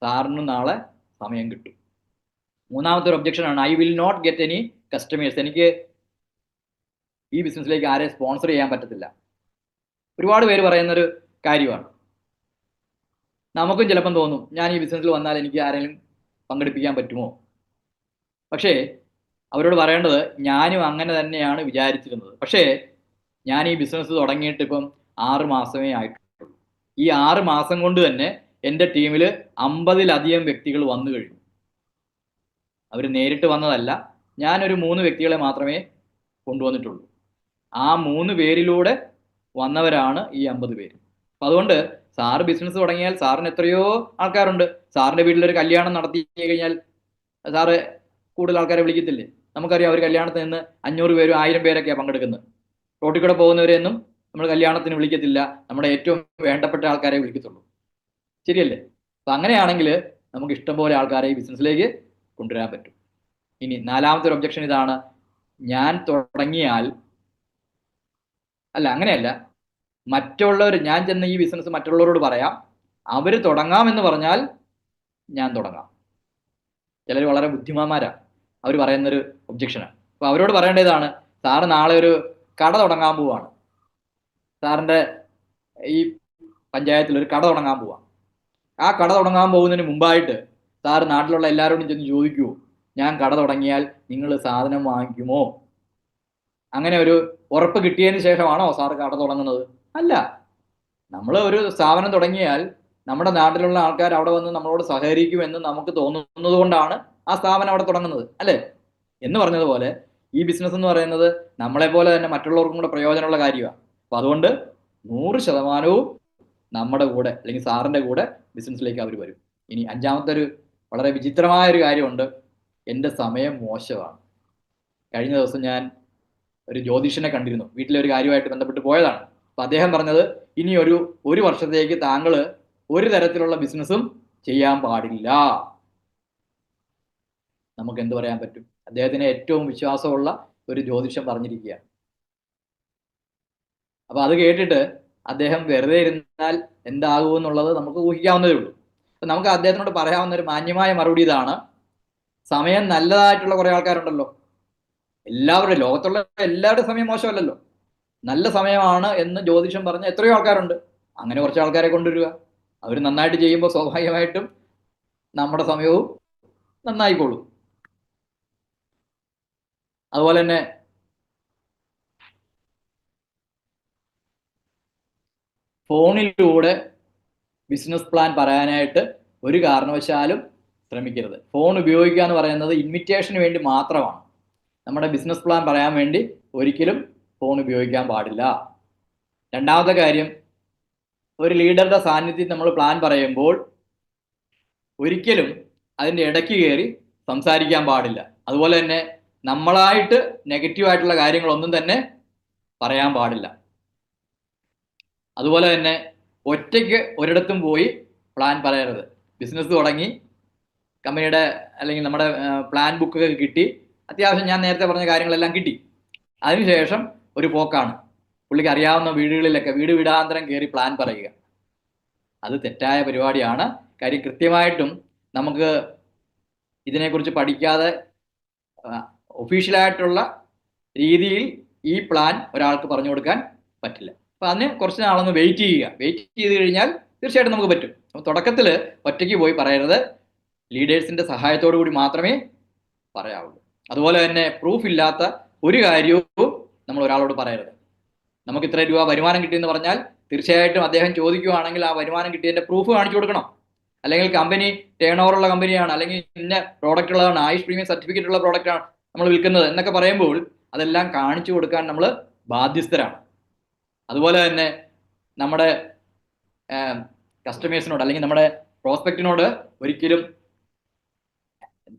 A: സാറിന് നാളെ സമയം കിട്ടും. മൂന്നാമത്തെ ഒരു ഒബ്ജക്ഷനാണ്, I will not get any customers, എനിക്ക് ഈ ബിസിനസ്സിലേക്ക് ആരെ സ്പോൺസർ ചെയ്യാൻ പറ്റത്തില്ല. ഒരുപാട് പേര് പറയുന്നൊരു കാര്യമാണ്. നമുക്കും ചിലപ്പം തോന്നും, ഞാൻ ഈ ബിസിനസ്സിൽ വന്നാൽ എനിക്ക് ആരെങ്കിലും പങ്കെടുപ്പിക്കാൻ പറ്റുമോ? പക്ഷേ അവരോട് പറയേണ്ടത്, ഞാനും അങ്ങനെ തന്നെയാണ് വിചാരിച്ചിരുന്നത്. പക്ഷേ ഞാൻ ഈ ബിസിനസ് തുടങ്ങിയിട്ട് ഇപ്പം 6 മാസമേ ആയിട്ടുള്ളൂ. ഈ 6 മാസം കൊണ്ട് തന്നെ എൻ്റെ ടീമിൽ 50-ലധികം വ്യക്തികൾ വന്നു കഴിഞ്ഞു. അവർ നേരിട്ട് വന്നതല്ല, ഞാനൊരു 3 വ്യക്തികളെ മാത്രമേ കൊണ്ടുവന്നിട്ടുള്ളൂ. ആ 3 പേരിലൂടെ വന്നവരാണ് ഈ 50 പേര്. അപ്പം അതുകൊണ്ട് സാറ് ബിസിനസ് തുടങ്ങിയാൽ സാറിന് എത്രയോ ആൾക്കാരുണ്ട്. സാറിൻ്റെ വീട്ടിലൊരു കല്യാണം നടത്തി കഴിഞ്ഞാൽ സാറ് കൂടുതൽ ആൾക്കാരെ വിളിക്കത്തില്ലേ? നമുക്കറിയാം, ഒരു കല്യാണത്തിൽ നിന്ന് 500 പേരും 1000 പേരൊക്കെയാണ് പങ്കെടുക്കുന്നത്. റോട്ടിൽ കൂടെ പോകുന്നവരെയൊന്നും നമ്മൾ കല്യാണത്തിന് വിളിക്കത്തില്ല, നമ്മുടെ ഏറ്റവും വേണ്ടപ്പെട്ട ആൾക്കാരെ വിളിക്കത്തുള്ളൂ. ശരിയല്ലേ? അപ്പം അങ്ങനെയാണെങ്കിൽ നമുക്ക് ഇഷ്ടംപോലെ ആൾക്കാരെ ഈ ബിസിനസ്സിലേക്ക് കൊണ്ടുവരാൻ പറ്റും. ഇനി നാലാമത്തെ ഒരു ഒബ്ജക്ഷൻ ഇതാണ്, ഞാൻ തുടങ്ങിയാൽ, അല്ല അങ്ങനെയല്ല, മറ്റുള്ളവർ, ഞാൻ ചെന്ന് ഈ ബിസിനസ് മറ്റുള്ളവരോട് പറയാം, അവർ തുടങ്ങാമെന്ന് പറഞ്ഞാൽ ഞാൻ തുടങ്ങാം. ചിലർ വളരെ ബുദ്ധിമാന്മാരാണ്, അവർ പറയുന്നൊരു ഒബ്ജക്ഷനാണ്. അപ്പോൾ അവരോട് പറയേണ്ടതാണ്, സാറ് നാളെ ഒരു കട തുടങ്ങാൻ പോവാണ്, സാറിൻ്റെ ഈ പഞ്ചായത്തിൽ ഒരു കട തുടങ്ങാൻ പോവാം. ആ കട തുടങ്ങാൻ പോകുന്നതിന് മുമ്പായിട്ട് സാറ് നാട്ടിലുള്ള എല്ലാവരോടും ചെന്ന് ചോദിക്കുമോ, ഞാൻ കട തുടങ്ങിയാൽ നിങ്ങൾ സാധനം വാങ്ങിക്കുമോ? അങ്ങനെ ഒരു ഉറപ്പ് കിട്ടിയതിന് ശേഷമാണോ സാറ് കട തുടങ്ങുന്നത്? അല്ല. നമ്മൾ ഒരു സ്ഥാപനം തുടങ്ങിയാൽ നമ്മുടെ നാട്ടിലുള്ള ആൾക്കാർ അവിടെ വന്ന് നമ്മളോട് സഹകരിക്കുമെന്ന് നമുക്ക് തോന്നുന്നത് കൊണ്ടാണ് ആ സ്ഥാപനം അവിടെ തുടങ്ങുന്നത്, അല്ലേ? എന്ന് പറഞ്ഞതുപോലെ ഈ ബിസിനസ് എന്ന് പറയുന്നത് നമ്മളെപ്പോലെ തന്നെ മറ്റുള്ളവർക്കും കൂടെ പ്രയോജനമുള്ള കാര്യമാണ്. അപ്പം അതുകൊണ്ട് 100% നമ്മുടെ കൂടെ, അല്ലെങ്കിൽ സാറിൻ്റെ കൂടെ ബിസിനസ്സിലേക്ക് അവർ വരും. ഇനി അഞ്ചാമത്തെ ഒരു വളരെ വിചിത്രമായൊരു കാര്യമുണ്ട്, എൻ്റെ സമയം മോശമാണ്. കഴിഞ്ഞ ദിവസം ഞാൻ ഒരു ജ്യോതിഷനെ കണ്ടിരുന്നു, വീട്ടിലെ ഒരു കാര്യമായിട്ട് ബന്ധപ്പെട്ട് പോയതാണ്. അപ്പം അദ്ദേഹം പറഞ്ഞത്, ഇനി ഒരു വർഷത്തേക്ക് താങ്കൾ ഒരു തരത്തിലുള്ള ബിസിനസ്സും ചെയ്യാൻ പാടില്ല. നമുക്ക് എന്ത് പറയാൻ പറ്റും? അദ്ദേഹത്തിന് ഏറ്റവും വിശ്വാസമുള്ള ഒരു ജ്യോതിഷം പറഞ്ഞിരിക്കുകയാണ്. അപ്പം അത് കേട്ടിട്ട് അദ്ദേഹം വെറുതെ ഇരുന്നാൽ എന്താകുമെന്നുള്ളത് നമുക്ക് ഊഹിക്കാവുന്നതേ ഉള്ളൂ. അപ്പം നമുക്ക് അദ്ദേഹത്തിനോട് പറയാവുന്ന ഒരു മാന്യമായ മറുപടി ഇതാണ്, സമയം നല്ലതായിട്ടുള്ള കുറേ ആൾക്കാരുണ്ടല്ലോ, എല്ലാവരുടെ, ലോകത്തുള്ള എല്ലാവരുടെ സമയം മോശമല്ലല്ലോ, നല്ല സമയമാണ് എന്ന് ജ്യോതിഷം പറഞ്ഞ എത്രയോ ആൾക്കാരുണ്ട്. അങ്ങനെ കുറച്ച് ആൾക്കാരെ കൊണ്ടുവരിക, അവർ നന്നായിട്ട് ചെയ്യുമ്പോൾ സ്വാഭാവികമായിട്ടും നമ്മുടെ സമയവും നന്നായിക്കോളും. അതുപോലെ തന്നെ ഫോണിലൂടെ ബിസിനസ് പ്ലാൻ പറയാനായിട്ട് ഒരു കാരണവശാലും ശ്രമിക്കരുത്. ഫോൺ ഉപയോഗിക്കുക എന്ന് പറയുന്നത് ഇൻവിറ്റേഷന് വേണ്ടി മാത്രമാണ്. നമ്മുടെ ബിസിനസ് പ്ലാൻ പറയാൻ വേണ്ടി ഒരിക്കലും ഫോൺ ഉപയോഗിക്കാൻ പാടില്ല. രണ്ടാമത്തെ കാര്യം, ഒരു ലീഡറുടെ സാന്നിധ്യത്തിൽ നമ്മൾ പ്ലാൻ പറയുമ്പോൾ ഒരിക്കലും അതിൻ്റെ ഇടയ്ക്ക് കയറി സംസാരിക്കാൻ പാടില്ല. അതുപോലെ തന്നെ നമ്മളായിട്ട് നെഗറ്റീവായിട്ടുള്ള കാര്യങ്ങളൊന്നും തന്നെ പറയാൻ പാടില്ല. അതുപോലെ തന്നെ ഒറ്റയ്ക്ക് ഒരിടത്തും പോയി പ്ലാൻ പറയരുത്. ബിസിനസ് തുടങ്ങി, കമ്പനിയുടെ അല്ലെങ്കിൽ നമ്മുടെ പ്ലാൻ ബുക്കൊക്കെ കിട്ടി, അത്യാവശ്യം ഞാൻ നേരത്തെ പറഞ്ഞ കാര്യങ്ങളെല്ലാം കിട്ടി, അതിനുശേഷം ഒരു പോക്കാണ് പുള്ളിക്ക് അറിയാവുന്ന വീടുകളിലൊക്കെ വീട് വീടാന്തരം കയറി പ്ലാൻ പറയുക. അത് തെറ്റായ പരിപാടിയാണ്. കാര്യം കൃത്യമായിട്ടും നമുക്ക് ഇതിനെക്കുറിച്ച് പഠിക്കാതെ ഒഫീഷ്യലായിട്ടുള്ള രീതിയിൽ ഈ പ്ലാൻ ഒരാൾക്ക് പറഞ്ഞു കൊടുക്കാൻ പറ്റില്ല. അപ്പം അതിന് കുറച്ച് നാളൊന്ന് വെയിറ്റ് ചെയ്യുക. വെയിറ്റ് ചെയ്ത് കഴിഞ്ഞാൽ തീർച്ചയായിട്ടും നമുക്ക് പറ്റും. അപ്പം തുടക്കത്തിൽ ഒറ്റയ്ക്ക് പോയി പറയരുത്, ലീഡേഴ്സിൻ്റെ സഹായത്തോടു കൂടി മാത്രമേ പറയാവുള്ളൂ. അതുപോലെ തന്നെ പ്രൂഫ് ഇല്ലാത്ത ഒരു കാര്യവും നമ്മൾ ഒരാളോട് പറയരുത്. നമുക്ക് ഇത്ര രൂപ വരുമാനം കിട്ടിയെന്ന് പറഞ്ഞാൽ തീർച്ചയായിട്ടും അദ്ദേഹം ചോദിക്കുകയാണെങ്കിൽ ആ വരുമാനം കിട്ടിയതിന്റെ പ്രൂഫ് കാണിച്ചു കൊടുക്കണം. അല്ലെങ്കിൽ കമ്പനി ടേൺ ഓവർ ഉള്ള കമ്പനിയാണ്, അല്ലെങ്കിൽ ഇന്ന പ്രോഡക്റ്റ് ഉള്ളതാണ്, ആയുഷ് പ്രീമിയം സർട്ടിഫിക്കറ്റ് ഉള്ള പ്രോഡക്റ്റ് ആണ് നമ്മൾ വിൽക്കുന്നത് എന്നൊക്കെ പറയുമ്പോൾ അതെല്ലാം കാണിച്ചു കൊടുക്കാൻ നമ്മൾ ബാധ്യസ്ഥരാണ്. അതുപോലെ തന്നെ നമ്മുടെ കസ്റ്റമേഴ്സിനോട് അല്ലെങ്കിൽ നമ്മുടെ പ്രോസ്പെക്റ്റിനോട് ഒരിക്കലും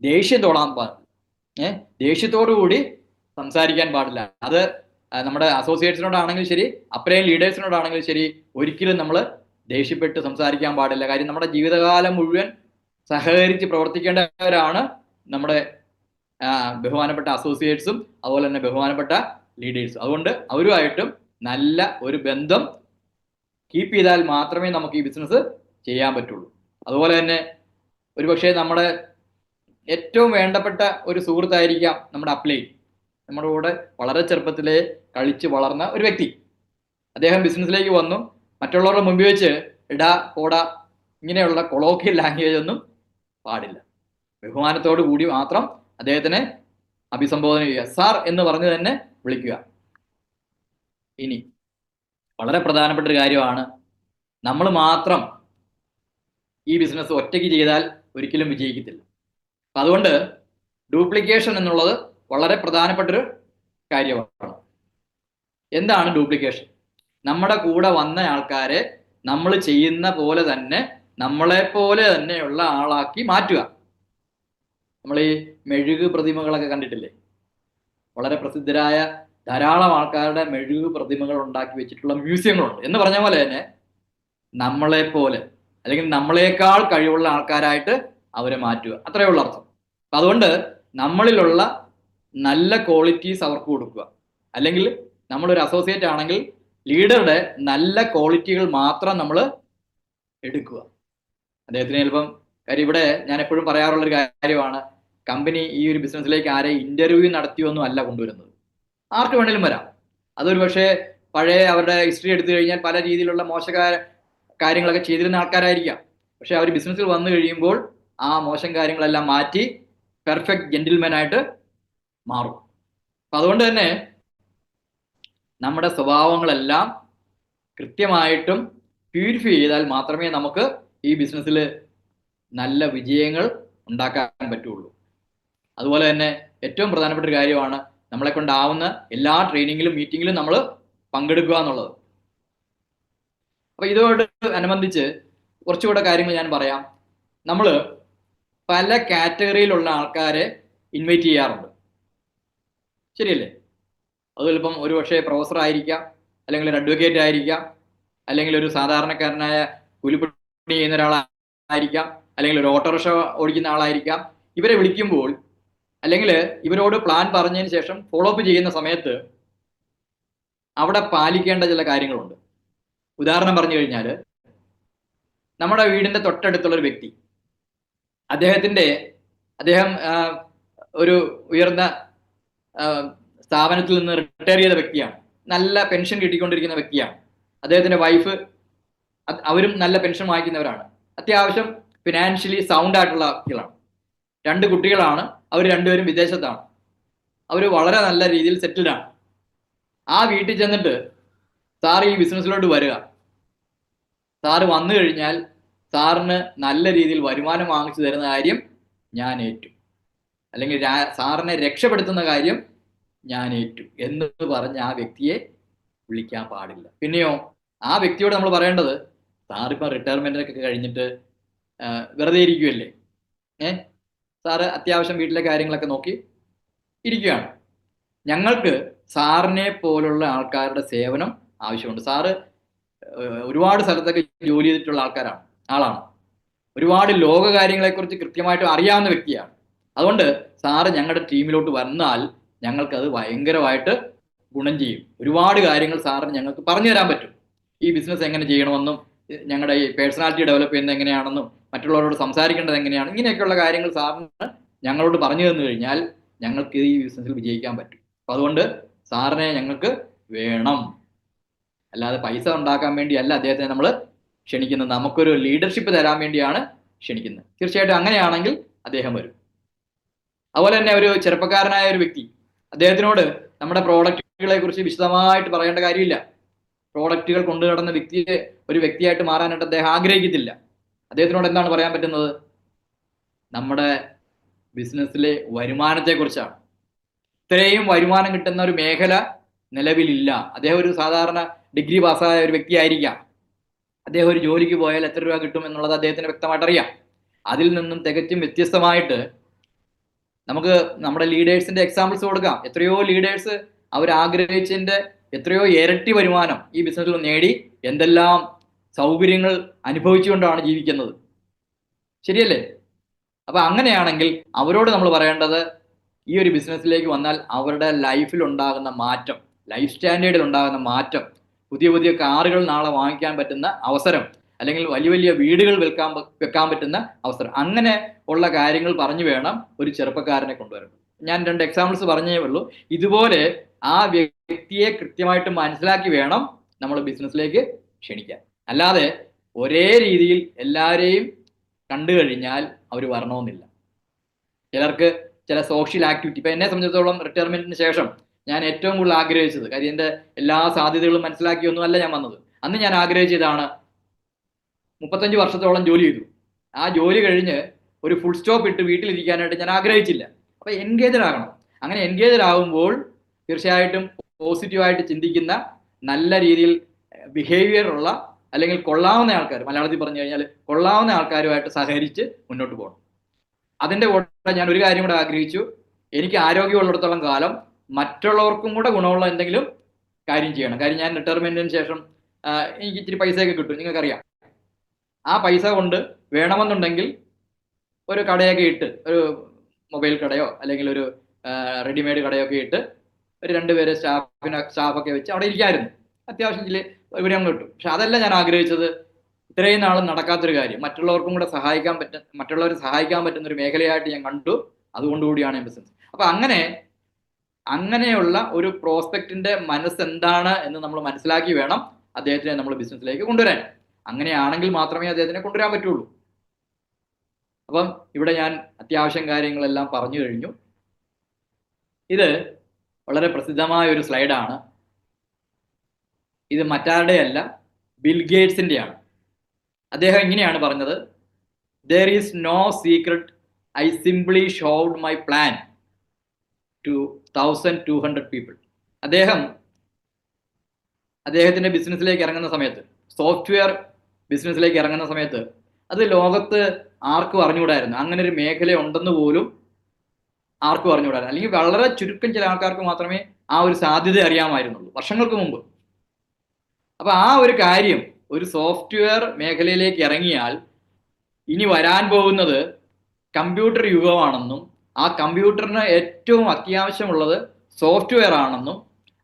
A: ദേഷ്യം തോടാൻ പാടില്ല. ദേഷ്യത്തോടു കൂടി സംസാരിക്കാൻ പാടില്ല. അത് നമ്മുടെ അസോസിയേറ്റ്സിനോടാണെങ്കിലും ശരി, അപ്ലൈൻ ലീഡേഴ്സിനോടാണെങ്കിലും ശരി, ഒരിക്കലും നമ്മൾ ദേഷ്യപ്പെട്ട് സംസാരിക്കാൻ പാടില്ല. കാര്യം നമ്മുടെ ജീവിതകാലം മുഴുവൻ സഹകരിച്ച് പ്രവർത്തിക്കേണ്ടവരാണ് നമ്മുടെ ബഹുമാനപ്പെട്ട അസോസിയേറ്റ്സും അതുപോലെ തന്നെ ബഹുമാനപ്പെട്ട ലീഡേഴ്സും. അതുകൊണ്ട് അവരുമായിട്ടും നല്ല ഒരു ബന്ധം കീപ്പ് ചെയ്താൽ മാത്രമേ നമുക്ക് ഈ ബിസിനസ് ചെയ്യാൻ പറ്റുള്ളൂ. അതുപോലെ തന്നെ ഒരുപക്ഷെ നമ്മുടെ ഏറ്റവും വേണ്ടപ്പെട്ട ഒരു സുഹൃത്തായിരിക്കാം നമ്മുടെ അപ്ലൈൻ. നമ്മുടെ കൂടെ വളരെ ചെറുപ്പത്തിലേ കളിച്ച് വളർന്ന ഒരു വ്യക്തി. അദ്ദേഹം ബിസിനസ്സിലേക്ക് വന്നു. മറ്റുള്ളവരുടെ മുമ്പിൽ വെച്ച് ഇടാ പോടാ ഇങ്ങനെയുള്ള കൊളോക്കിയൽ ലാംഗ്വേജ് ഒന്നും പാടില്ല. ബഹുമാനത്തോടു കൂടി മാത്രം അദ്ദേഹത്തിനെ അഭിസംബോധന ചെയ്യുക. സാർ എന്ന് പറഞ്ഞ് തന്നെ വിളിക്കുക. ഇനി വളരെ പ്രധാനപ്പെട്ട ഒരു കാര്യമാണ്, നമ്മൾ മാത്രം ഈ ബിസിനസ് ഒറ്റയ്ക്ക് ചെയ്താൽ ഒരിക്കലും വിജയിക്കത്തില്ല. അപ്പം അതുകൊണ്ട് ഡ്യൂപ്ലിക്കേഷൻ എന്നുള്ളത് വളരെ പ്രധാനപ്പെട്ടൊരു കാര്യമാണ്. എന്താണ് ഡ്യൂപ്ലിക്കേഷൻ? നമ്മുടെ കൂടെ വന്ന ആൾക്കാരെ നമ്മൾ ചെയ്യുന്ന പോലെ തന്നെ നമ്മളെപ്പോലെ തന്നെയുള്ള ആളാക്കി മാറ്റുക. നമ്മൾ ഈ മെഴുക് പ്രതിമകളൊക്കെ കണ്ടിട്ടില്ലേ? വളരെ പ്രസിദ്ധരായ ധാരാളം ആൾക്കാരുടെ മെഴുക് പ്രതിമകൾ ഉണ്ടാക്കി വെച്ചിട്ടുള്ള മ്യൂസിയങ്ങളുണ്ട്. എന്ന് പറഞ്ഞ പോലെ തന്നെ നമ്മളെപ്പോലെ അല്ലെങ്കിൽ നമ്മളെക്കാൾ കഴിവുള്ള ആൾക്കാരായിട്ട് അവരെ മാറ്റുക, അത്രയേ ഉള്ള അർത്ഥം. അതുകൊണ്ട് നമ്മളിലുള്ള നല്ല ക്വാളിറ്റീസ് അവർക്ക് കൊടുക്കുക. അല്ലെങ്കിൽ നമ്മളൊരു അസോസിയേറ്റ് ആണെങ്കിൽ ലീഡറുടെ നല്ല ക്വാളിറ്റികൾ മാത്രം നമ്മൾ എടുക്കുക. അദ്ദേഹത്തിന് ചിലപ്പം കാര്യം ഇവിടെ ഞാൻ എപ്പോഴും പറയാറുള്ളൊരു കാര്യമാണ്, കമ്പനി ഈ ഒരു ബിസിനസ്സിലേക്ക് ആരെ ഇന്റർവ്യൂ നടത്തിയൊന്നും അല്ല കൊണ്ടുവരുന്നത്. ആർക്ക് വേണേലും വരാം. അതൊരു പക്ഷേ പഴയ അവരുടെ ഹിസ്റ്ററി എടുത്തു കഴിഞ്ഞാൽ പല രീതിയിലുള്ള കാര്യങ്ങളൊക്കെ ചെയ്തിരുന്ന ആൾക്കാരായിരിക്കാം. പക്ഷെ അവർ ബിസിനസ്സിൽ വന്നു കഴിയുമ്പോൾ ആ മോശം കാര്യങ്ങളെല്ലാം മാറ്റി പെർഫെക്റ്റ് ജെന്റിൽമാൻ ആയിട്ട് മാറും. അപ്പം അതുകൊണ്ട് തന്നെ നമ്മുടെ സ്വഭാവങ്ങളെല്ലാം കൃത്യമായിട്ടും പ്യൂരിഫൈ ചെയ്താൽ മാത്രമേ നമുക്ക് ഈ ബിസിനസ്സിൽ നല്ല വിജയങ്ങൾ ഉണ്ടാക്കാൻ പറ്റുള്ളൂ. അതുപോലെ തന്നെ ഏറ്റവും പ്രധാനപ്പെട്ട ഒരു കാര്യമാണ് നമ്മളെ കൊണ്ടാവുന്ന എല്ലാ ട്രെയിനിങ്ങിലും മീറ്റിങ്ങിലും നമ്മൾ പങ്കെടുക്കുക എന്നുള്ളത്. അപ്പൊ ഇതോട് അനുബന്ധിച്ച് കുറച്ചുകൂടെ കാര്യങ്ങൾ ഞാൻ പറയാം. നമ്മൾ പല കാറ്റഗറിയിലുള്ള ആൾക്കാരെ ഇൻവൈറ്റ് ചെയ്യാറുണ്ട്, ശരിയല്ലേ? അത് ചിലപ്പം ഒരു പക്ഷേ പ്രൊഫസർ ആയിരിക്കാം, അല്ലെങ്കിൽ ഒരു അഡ്വക്കേറ്റ് ആയിരിക്കാം, അല്ലെങ്കിൽ ഒരു സാധാരണക്കാരനായ കൂലിപ്പണി ചെയ്യുന്ന ഒരാളായിരിക്കാം, അല്ലെങ്കിൽ ഒരു ഓട്ടോറിക്ഷ ഓടിക്കുന്ന ആളായിരിക്കാം. ഇവരെ വിളിക്കുമ്പോൾ അല്ലെങ്കിൽ ഇവരോട് പ്ലാൻ പറഞ്ഞതിന് ശേഷം ഫോളോ അപ്പ് ചെയ്യുന്ന സമയത്ത് അവിടെ പാലിക്കേണ്ട ചില കാര്യങ്ങളുണ്ട്. ഉദാഹരണം പറഞ്ഞു കഴിഞ്ഞാൽ, നമ്മുടെ വീടിന്റെ തൊട്ടടുത്തുള്ള ഒരു വ്യക്തി, അദ്ദേഹം ഒരു ഉയർന്ന സ്ഥാപനത്തിൽ നിന്ന് റിട്ടയർ ചെയ്ത വ്യക്തിയാണ്. നല്ല പെൻഷൻ കിട്ടിക്കൊണ്ടിരിക്കുന്ന വ്യക്തിയാണ്. അദ്ദേഹത്തിന്റെ വൈഫ്, അവരും നല്ല പെൻഷൻ വാങ്ങിക്കുന്നവരാണ്. അത്യാവശ്യം ഫിനാൻഷ്യലി സൗണ്ട് ആയിട്ടുള്ള വ്യക്തികളാണ്. 2 കുട്ടികളാണ്. അവർ രണ്ടുപേരും വിദേശത്താണ്. അവർ വളരെ നല്ല രീതിയിൽ സെറ്റിൽഡ് ആണ്. ആ വീട്ടിൽ ചെന്നിട്ട് സാർ ഈ ബിസിനസ്സിലോട്ട് വരിക, സാറ് വന്നു കഴിഞ്ഞാൽ സാറിന് നല്ല രീതിയിൽ വരുമാനം വാങ്ങിച്ചു തരുന്ന കാര്യം ഞാൻ ഏറ്റു, അല്ലെങ്കിൽ സാറിനെ രക്ഷപ്പെടുത്തുന്ന കാര്യം ഞാൻ ഏറ്റു എന്ന് പറഞ്ഞ് ആ വ്യക്തിയെ വിളിക്കാൻ പാടില്ല. പിന്നെയോ ആ വ്യക്തിയോട് നമ്മൾ പറയേണ്ടത്, സാറിപ്പം റിട്ടയർമെന്റൊക്കെ കഴിഞ്ഞിട്ട് വെറുതെ ഇരിക്കുമല്ലേ, സാറ് അത്യാവശ്യം വീട്ടിലെ കാര്യങ്ങളൊക്കെ നോക്കി ഇരിക്കുകയാണ്. ഞങ്ങൾക്ക് സാറിനെ പോലുള്ള ആൾക്കാരുടെ സേവനം ആവശ്യമുണ്ട്. സാറ് ഒരുപാട് സ്ഥലത്തൊക്കെ ജോലി ചെയ്തിട്ടുള്ള ആളാണ്. ഒരുപാട് ലോക കാര്യങ്ങളെക്കുറിച്ച് കൃത്യമായിട്ട് അറിയാവുന്ന വ്യക്തിയാണ്. അതുകൊണ്ട് സാറ് ഞങ്ങളുടെ ടീമിലോട്ട് വന്നാൽ ഞങ്ങൾക്കത് ഭയങ്കരമായിട്ട് ഗുണം ചെയ്യും. ഒരുപാട് കാര്യങ്ങൾ സാറിന് ഞങ്ങൾക്ക് പറഞ്ഞു തരാൻ പറ്റും. ഈ ബിസിനസ് എങ്ങനെ ചെയ്യണമെന്നും ഞങ്ങളുടെ ഈ പേഴ്സണാലിറ്റി ഡെവലപ്പ് ചെയ്യുന്നത് എങ്ങനെയാണെന്നും മറ്റുള്ളവരോട് സംസാരിക്കേണ്ടത് എങ്ങനെയാണ്, ഇങ്ങനെയൊക്കെയുള്ള കാര്യങ്ങൾ സാറിന് ഞങ്ങളോട് പറഞ്ഞു തന്നു കഴിഞ്ഞാൽ ഞങ്ങൾക്ക് ഈ ബിസിനസ്സിൽ വിജയിക്കാൻ പറ്റും. അപ്പം അതുകൊണ്ട് സാറിനെ ഞങ്ങൾക്ക് വേണം. അല്ലാതെ പൈസ ഉണ്ടാക്കാൻ വേണ്ടിയല്ല അദ്ദേഹത്തെ നമ്മൾ ക്ഷണിക്കുന്നത്, നമുക്കൊരു ലീഡർഷിപ്പ് തരാൻ വേണ്ടിയാണ് ക്ഷണിക്കുന്നത്. തീർച്ചയായിട്ടും അങ്ങനെയാണെങ്കിൽ അദ്ദേഹം വരും. അതുപോലെ തന്നെ ഒരു ചെറുപ്പക്കാരനായ ഒരു വ്യക്തി, അദ്ദേഹത്തിനോട് നമ്മുടെ പ്രോഡക്റ്റ് പ്രോഡക്റ്റുകളെ കുറിച്ച് വിശദമായിട്ട് പറയേണ്ട കാര്യമില്ല. പ്രോഡക്റ്റുകൾ കൊണ്ടു നടന്ന ഒരു വ്യക്തിയായിട്ട് മാറാനായിട്ട് അദ്ദേഹം ആഗ്രഹിക്കത്തില്ല. അദ്ദേഹത്തിനോട് എന്താണ് പറയാൻ പറ്റുന്നത്? നമ്മുടെ ബിസിനസ്സിലെ വരുമാനത്തെക്കുറിച്ചാണ്. ഇത്രയും വരുമാനം കിട്ടുന്ന ഒരു മേഖല നിലവിലില്ല. അദ്ദേഹം ഒരു സാധാരണ ഡിഗ്രി പാസ്സായ ഒരു വ്യക്തിയായിരിക്കാം. അദ്ദേഹം ഒരു ജോലിക്ക് പോയാൽ എത്ര രൂപ കിട്ടും എന്നുള്ളത് അദ്ദേഹത്തിന് വ്യക്തമായിട്ട് അറിയാം. അതിൽ നിന്നും തികച്ചും വ്യത്യസ്തമായിട്ട് നമുക്ക് നമ്മുടെ ലീഡേഴ്സിന്റെ എക്സാമ്പിൾസ് കൊടുക്കാം. എത്രയോ ലീഡേഴ്സ് അവർ ആഗ്രഹിച്ചതിന്റെ എത്രയോ ഇരട്ടി വരുമാനം ഈ ബിസിനസ്സിൽ നേടി എന്തെല്ലാം സൗകര്യങ്ങൾ അനുഭവിച്ചുകൊണ്ടാണ് ജീവിക്കുന്നത്. ശരിയല്ലേ? അപ്പൊ അങ്ങനെയാണെങ്കിൽ അവരോട് നമ്മൾ പറയേണ്ടത്, ഈ ഒരു ബിസിനസ്സിലേക്ക് വന്നാൽ അവരുടെ ലൈഫിൽ ഉണ്ടാകുന്ന മാറ്റം, ലൈഫ് സ്റ്റാൻഡേർഡിൽ ഉണ്ടാകുന്ന മാറ്റം, പുതിയ പുതിയ കാറുകൾ നാളെ വാങ്ങിക്കാൻ പറ്റുന്ന അവസരം, അല്ലെങ്കിൽ വലിയ വലിയ വീടുകൾ വെക്കാൻ പറ്റുന്ന അവസരം, അങ്ങനെ ഉള്ള കാര്യങ്ങൾ പറഞ്ഞു വേണം ഒരു ചെറുപ്പക്കാരനെ കൊണ്ടുവരണം. ഞാൻ 2 എക്സാമ്പിൾസ് പറഞ്ഞേ ഉള്ളൂ. ഇതുപോലെ ആ വ്യക്തിയെ കൃത്യമായിട്ട് മനസ്സിലാക്കി വേണം നമ്മൾ ബിസിനസ്സിലേക്ക് ക്ഷണിക്കാൻ. അല്ലാതെ ഒരേ രീതിയിൽ എല്ലാവരെയും കണ്ടു കഴിഞ്ഞാൽ അവർ വരണമെന്നില്ല. ചിലർക്ക് ചില സോഷ്യൽ ആക്ടിവിറ്റി, ഇപ്പൊ എന്നെ സംബന്ധിച്ചിടത്തോളം റിട്ടയർമെന്റിന് ശേഷം ഞാൻ ഏറ്റവും കൂടുതൽ ആഗ്രഹിച്ചത്, കാര്യം എൻ്റെ എല്ലാ സാധ്യതകളും മനസ്സിലാക്കിയൊന്നുമല്ല ഞാൻ വന്നത്. അന്ന് ഞാൻ ആഗ്രഹിച്ചതാണ് 35 വർഷത്തോളം ജോലി ചെയ്തു. ആ ജോലി കഴിഞ്ഞ് ഒരു ഫുൾ സ്റ്റോപ്പ് ഇട്ട് വീട്ടിലിരിക്കാനായിട്ട് ഞാൻ ആഗ്രഹിച്ചില്ല. അപ്പൊ എൻഗേജഡ് ആകണം. അങ്ങനെ എൻഗേജഡ് ആകുമ്പോൾ തീർച്ചയായിട്ടും പോസിറ്റീവായിട്ട് ചിന്തിക്കുന്ന, നല്ല രീതിയിൽ ബിഹേവിയർ ഉള്ള, അല്ലെങ്കിൽ കൊള്ളാവുന്ന ആൾക്കാർ, മലയാളത്തിൽ പറഞ്ഞു കഴിഞ്ഞാൽ കൊള്ളാവുന്ന ആൾക്കാരുമായിട്ട് സഹകരിച്ച് മുന്നോട്ട് പോകണം. അതിൻ്റെ കൂടെ ഞാൻ ഒരു കാര്യം കൂടെ ആഗ്രഹിച്ചു. എനിക്ക് ആരോഗ്യമുള്ളിടത്തോളം കാലം മറ്റുള്ളവർക്കും കൂടെ ഗുണമുള്ള എന്തെങ്കിലും കാര്യം ചെയ്യണം. കാര്യം ഞാൻ റിട്ടയർമെന്റിന് ശേഷം എനിക്ക് ഇച്ചിരി പൈസയൊക്കെ കിട്ടും, നിങ്ങൾക്കറിയാം. ആ പൈസ കൊണ്ട് വേണമെന്നുണ്ടെങ്കിൽ ഒരു കടയൊക്കെ ഇട്ട്, ഒരു മൊബൈൽ കടയോ അല്ലെങ്കിൽ ഒരു റെഡിമെയ്ഡ് കടയോ ഒക്കെ ഇട്ട് ഒരു 2 പേരെ സ്റ്റാഫൊക്കെ വെച്ച് അവിടെ ഇരിക്കാമായിരുന്നു. അത്യാവശ്യം ചില വിവരം കിട്ടും. പക്ഷെ അതല്ല ഞാൻ ആഗ്രഹിച്ചത്. ഇത്രയും നാളും നടക്കാത്തൊരു കാര്യം, മറ്റുള്ളവർക്കും കൂടെ മറ്റുള്ളവരെ സഹായിക്കാൻ പറ്റുന്ന ഒരു മേഖലയായിട്ട് ഞാൻ കണ്ടു. അതുകൊണ്ടുകൂടിയാണ് ഞാൻ ബിസിനസ്. അപ്പൊ അങ്ങനെയുള്ള ഒരു പ്രോസ്പെക്റ്റിന്റെ മനസ്സെന്താണ് എന്ന് നമ്മൾ മനസ്സിലാക്കി വേണം അദ്ദേഹത്തിനെ നമ്മൾ ബിസിനസ്സിലേക്ക് കൊണ്ടുവരാൻ. അങ്ങനെയാണെങ്കിൽ മാത്രമേ അദ്ദേഹത്തിനെ കൊണ്ടുവരാൻ പറ്റുള്ളൂ. അപ്പം ഇവിടെ ഞാൻ അത്യാവശ്യം കാര്യങ്ങളെല്ലാം പറഞ്ഞു കഴിഞ്ഞു. ഇത് വളരെ പ്രസിദ്ധമായ ഒരു സ്ലൈഡാണ്. ഇത് മറ്റാരുടെയല്ല, ബിൽ ഗേറ്റ്സിൻ്റെയാണ്. അദ്ദേഹം ഇങ്ങനെയാണ് പറഞ്ഞത്: "There is no secret. I simply showed my plan to 1200 people." അദ്ദേഹത്തിന്റെ ബിസിനസ്സിലേക്ക് ഇറങ്ങുന്ന സമയത്ത്, സോഫ്റ്റ്വെയർ ബിസിനസ്സിലേക്ക് ഇറങ്ങുന്ന സമയത്ത്, അത് ലോകത്ത് ആർക്കും അറിഞ്ഞുകൂടായിരുന്നു. അങ്ങനെ ഒരു മേഖല ഉണ്ടെന്ന് പോലും ആർക്കും അറിഞ്ഞുകൂടായിരുന്നു. അല്ലെങ്കിൽ വളരെ ചുരുക്കം ചില ആൾക്കാർക്ക് മാത്രമേ ആ ഒരു സാധ്യത അറിയാമായിരുന്നുള്ളൂ വർഷങ്ങൾക്ക് മുമ്പ്. അപ്പൊ ആ ഒരു കാര്യം, ഒരു സോഫ്റ്റ്വെയർ മേഖലയിലേക്ക് ഇറങ്ങിയാൽ ഇനി വരാൻ പോകുന്നത് കമ്പ്യൂട്ടർ യുഗമാണെന്നും ആ കമ്പ്യൂട്ടറിന് ഏറ്റവും അത്യാവശ്യമുള്ളത് സോഫ്റ്റ്വെയർ ആണെന്നും,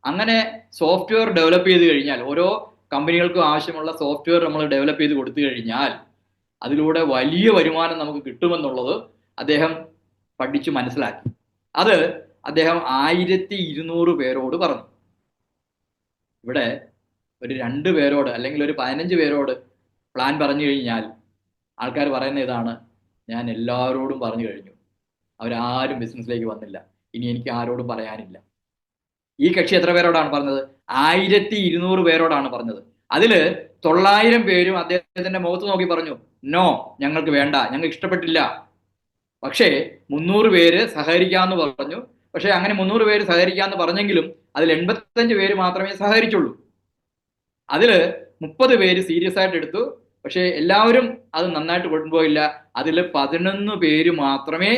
A: അങ്ങനെ സോഫ്റ്റ്വെയർ ഡെവലപ്പ് ചെയ്ത് കഴിഞ്ഞാൽ, ഓരോ കമ്പനികൾക്കും ആവശ്യമുള്ള സോഫ്റ്റ്വെയർ നമ്മൾ ഡെവലപ്പ് ചെയ്ത് കൊടുത്തു കഴിഞ്ഞാൽ അതിലൂടെ വലിയ വരുമാനം നമുക്ക് കിട്ടുമെന്നുള്ളത് അദ്ദേഹം പഠിച്ചു മനസ്സിലാക്കി. അത് അദ്ദേഹം 1200 പേരോട് പറഞ്ഞു. ഇവിടെ ഒരു 2 പേരോട് അല്ലെങ്കിൽ ഒരു 15 പേരോട് പ്ലാൻ പറഞ്ഞു കഴിഞ്ഞാൽ ആൾക്കാർ പറയുന്ന ഇതാണ്: ഞാൻ എല്ലാവരോടും പറഞ്ഞു കഴിഞ്ഞു, അവരാരും ബിസിനസ്സിലേക്ക് വന്നില്ല, ഇനി എനിക്ക് ആരോടും പറയാനില്ല. ഈ കക്ഷി എത്ര പേരോടാണ് പറഞ്ഞത്? 1200 പേരോടാണ് പറഞ്ഞത്. അതില് 900 പേരും അദ്ദേഹത്തിന്റെ മുഖത്ത് നോക്കി പറഞ്ഞു, നോ, ഞങ്ങൾക്ക് വേണ്ട, ഞങ്ങൾക്ക് ഇഷ്ടപ്പെട്ടില്ല. പക്ഷേ 300 പേര് സഹകരിക്കാമെന്ന് പറഞ്ഞു. പക്ഷെ അങ്ങനെ 300 പേര് സഹകരിക്കാമെന്ന് പറഞ്ഞെങ്കിലും അതിൽ 85 പേര് മാത്രമേ സഹകരിച്ചുള്ളൂ. അതില് 30 പേര് സീരിയസ് ആയിട്ട് എടുത്തു. പക്ഷെ എല്ലാവരും അത് നന്നായിട്ട് കൊണ്ടുപോയില്ല. അതിൽ 11 പേര് മാത്രമേ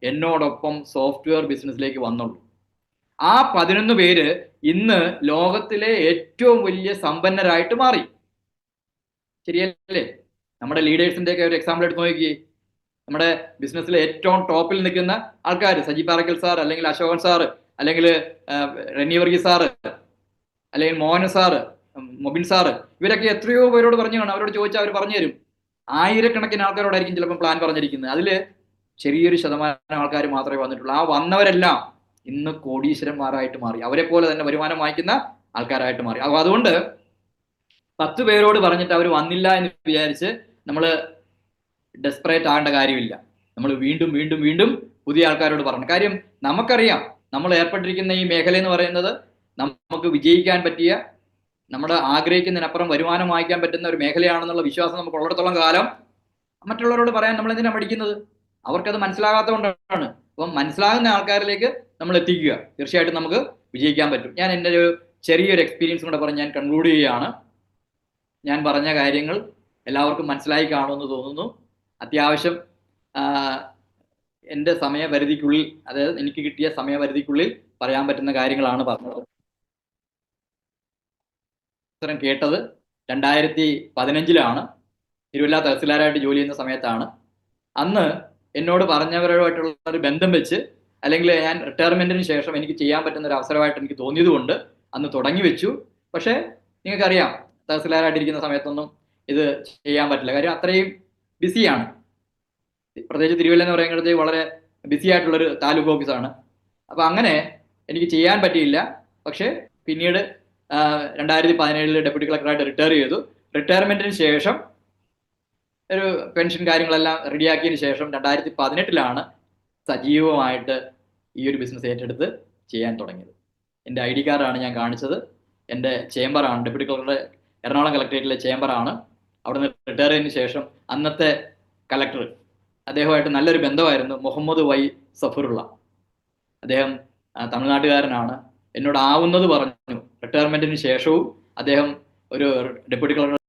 A: എന്നോടൊപ്പം സോഫ്റ്റ്വെയർ ബിസിനസ്സിലേക്ക് വന്നുള്ളൂ. ആ 11 പേര് ഇന്ന് ലോകത്തിലെ ഏറ്റവും വലിയ സമ്പന്നരായിട്ട് മാറി. ശരിയല്ലേ? നമ്മുടെ ലീഡേഴ്സിന്റെ ഒക്കെ ഒരു എക്സാമ്പിൾ എടുത്ത് നോക്കിയേ. നമ്മുടെ ബിസിനസ്സിലെ ഏറ്റവും ടോപ്പിൽ നിൽക്കുന്ന ആൾക്കാർ, സജി പാറക്കൽ സാർ, അല്ലെങ്കിൽ അശോകൻ സാറ്, അല്ലെങ്കിൽ റെന്നി വർഗീസ് സാറ്, അല്ലെങ്കിൽ മോഹൻ സാറ്, മൊബിൻ സാറ്, ഇവരൊക്കെ എത്രയോ പേരോട് പറഞ്ഞു കാണും. അവരോട് ചോദിച്ചാൽ അവർ പറഞ്ഞു തരും. ആയിരക്കണക്കിന് ആൾക്കാരോടായിരിക്കും ചിലപ്പോൾ പ്ലാൻ പറഞ്ഞിരിക്കുന്നത്. അതിൽ ചെറിയൊരു ശതമാനം ആൾക്കാർ മാത്രമേ വന്നിട്ടുള്ളൂ. ആ വന്നവരെല്ലാം ഇന്ന് കോടീശ്വരന്മാരായിട്ട് മാറി, അവരെ പോലെ തന്നെ വരുമാനം വാങ്ങിക്കുന്ന ആൾക്കാരായിട്ട് മാറി. അപ്പൊ അതുകൊണ്ട് 10 പേരോട് പറഞ്ഞിട്ട് അവർ വന്നില്ല എന്ന് വിചാരിച്ച് നമ്മൾ ഡെസ്പറേറ്റ് ആകേണ്ട കാര്യമില്ല. നമ്മൾ വീണ്ടും വീണ്ടും വീണ്ടും പുതിയ ആൾക്കാരോട് പറഞ്ഞു. കാര്യം നമുക്കറിയാം, നമ്മൾ ഏർപ്പെട്ടിരിക്കുന്ന ഈ മേഖല എന്ന് പറയുന്നത് നമുക്ക് വിജയിക്കാൻ പറ്റിയ, നമ്മുടെ ആഗ്രഹിക്കുന്നതിനപ്പുറം വരുമാനം വാങ്ങിക്കാൻ പറ്റുന്ന ഒരു മേഖലയാണെന്നുള്ള വിശ്വാസം നമുക്ക് ഉള്ളിടത്തോളം കാലം മറ്റുള്ളവരോട് പറയാൻ നമ്മൾ എന്തിനാ പഠിക്കുന്നത്? അവർക്കത് മനസ്സിലാകാത്തതുകൊണ്ടാണ്. അപ്പം മനസ്സിലാകുന്ന ആൾക്കാരിലേക്ക് നമ്മൾ എത്തിക്കുക, തീർച്ചയായിട്ടും നമുക്ക് വിജയിക്കാൻ പറ്റും. ഞാൻ എൻ്റെ ഒരു ചെറിയൊരു എക്സ്പീരിയൻസ് കൂടെ പറഞ്ഞ് ഞാൻ കൺക്ലൂഡ് ചെയ്യുകയാണ്. ഞാൻ പറഞ്ഞ കാര്യങ്ങൾ എല്ലാവർക്കും മനസ്സിലായി കാണുമെന്ന് തോന്നുന്നു. അത്യാവശ്യം എൻ്റെ സമയപരിധിക്കുള്ളിൽ, അതായത് എനിക്ക് കിട്ടിയ സമയപരിധിക്കുള്ളിൽ പറയാൻ പറ്റുന്ന കാര്യങ്ങളാണ് പറഞ്ഞത്. കേട്ടത് 2015 തിരുവല്ല തഹസിൽദാരായിട്ട് ജോലി ചെയ്യുന്ന സമയത്താണ്. അന്ന് എന്നോട് പറഞ്ഞവരുമായിട്ടുള്ള ഒരു ബന്ധം വെച്ച്, അല്ലെങ്കിൽ ഞാൻ റിട്ടയർമെന്റിന് ശേഷം എനിക്ക് ചെയ്യാൻ പറ്റുന്ന ഒരു അവസരമായിട്ട് എനിക്ക് തോന്നിയത് കൊണ്ട് അന്ന് തുടങ്ങി വെച്ചു. പക്ഷേ നിങ്ങൾക്കറിയാം, തഹസിൽദാരായിട്ടിരിക്കുന്ന സമയത്തൊന്നും ഇത് ചെയ്യാൻ പറ്റില്ല. കാര്യം അത്രയും ബിസിയാണ്. പ്രത്യേകിച്ച് തിരുവല്ല എന്ന് പറയുന്നത് വളരെ ബിസി ആയിട്ടുള്ളൊരു താലൂക്ക് ഓഫീസാണ്. അപ്പം അങ്ങനെ എനിക്ക് ചെയ്യാൻ പറ്റിയില്ല. പക്ഷേ പിന്നീട് 2017 ഡെപ്യൂട്ടി കളക്ടറായിട്ട് റിട്ടയർ ചെയ്തു. റിട്ടയർമെന്റിന് ശേഷം ഒരു പെൻഷൻ കാര്യങ്ങളെല്ലാം റെഡിയാക്കിയതിന് ശേഷം 2018 സജീവമായിട്ട് ഈ ഒരു ബിസിനസ് ഏറ്റെടുത്ത് ചെയ്യാൻ തുടങ്ങിയത്. എൻ്റെ ID കാർഡാണ് ഞാൻ കാണിച്ചത്. എൻ്റെ ചേംബറാണ്, ഡെപ്യൂട്ടി കളക്ടറുടെ എറണാകുളം കളക്ടറേറ്റിലെ ചേംബറാണ്. അവിടെ നിന്ന് റിട്ടയർ ചെയ്തതിന് ശേഷം അന്നത്തെ കളക്ടർ, അദ്ദേഹമായിട്ട് നല്ലൊരു ബന്ധമായിരുന്നു, മുഹമ്മദ് വൈ സഫറുള്ള. അദ്ദേഹം തമിഴ്നാട്ടുകാരനാണ്. എന്നോട് ആവുന്നത് പറഞ്ഞു. റിട്ടയർമെന്റിന് ശേഷവും അദ്ദേഹം ഒരു ഡെപ്യൂട്ടി കളക്ടർ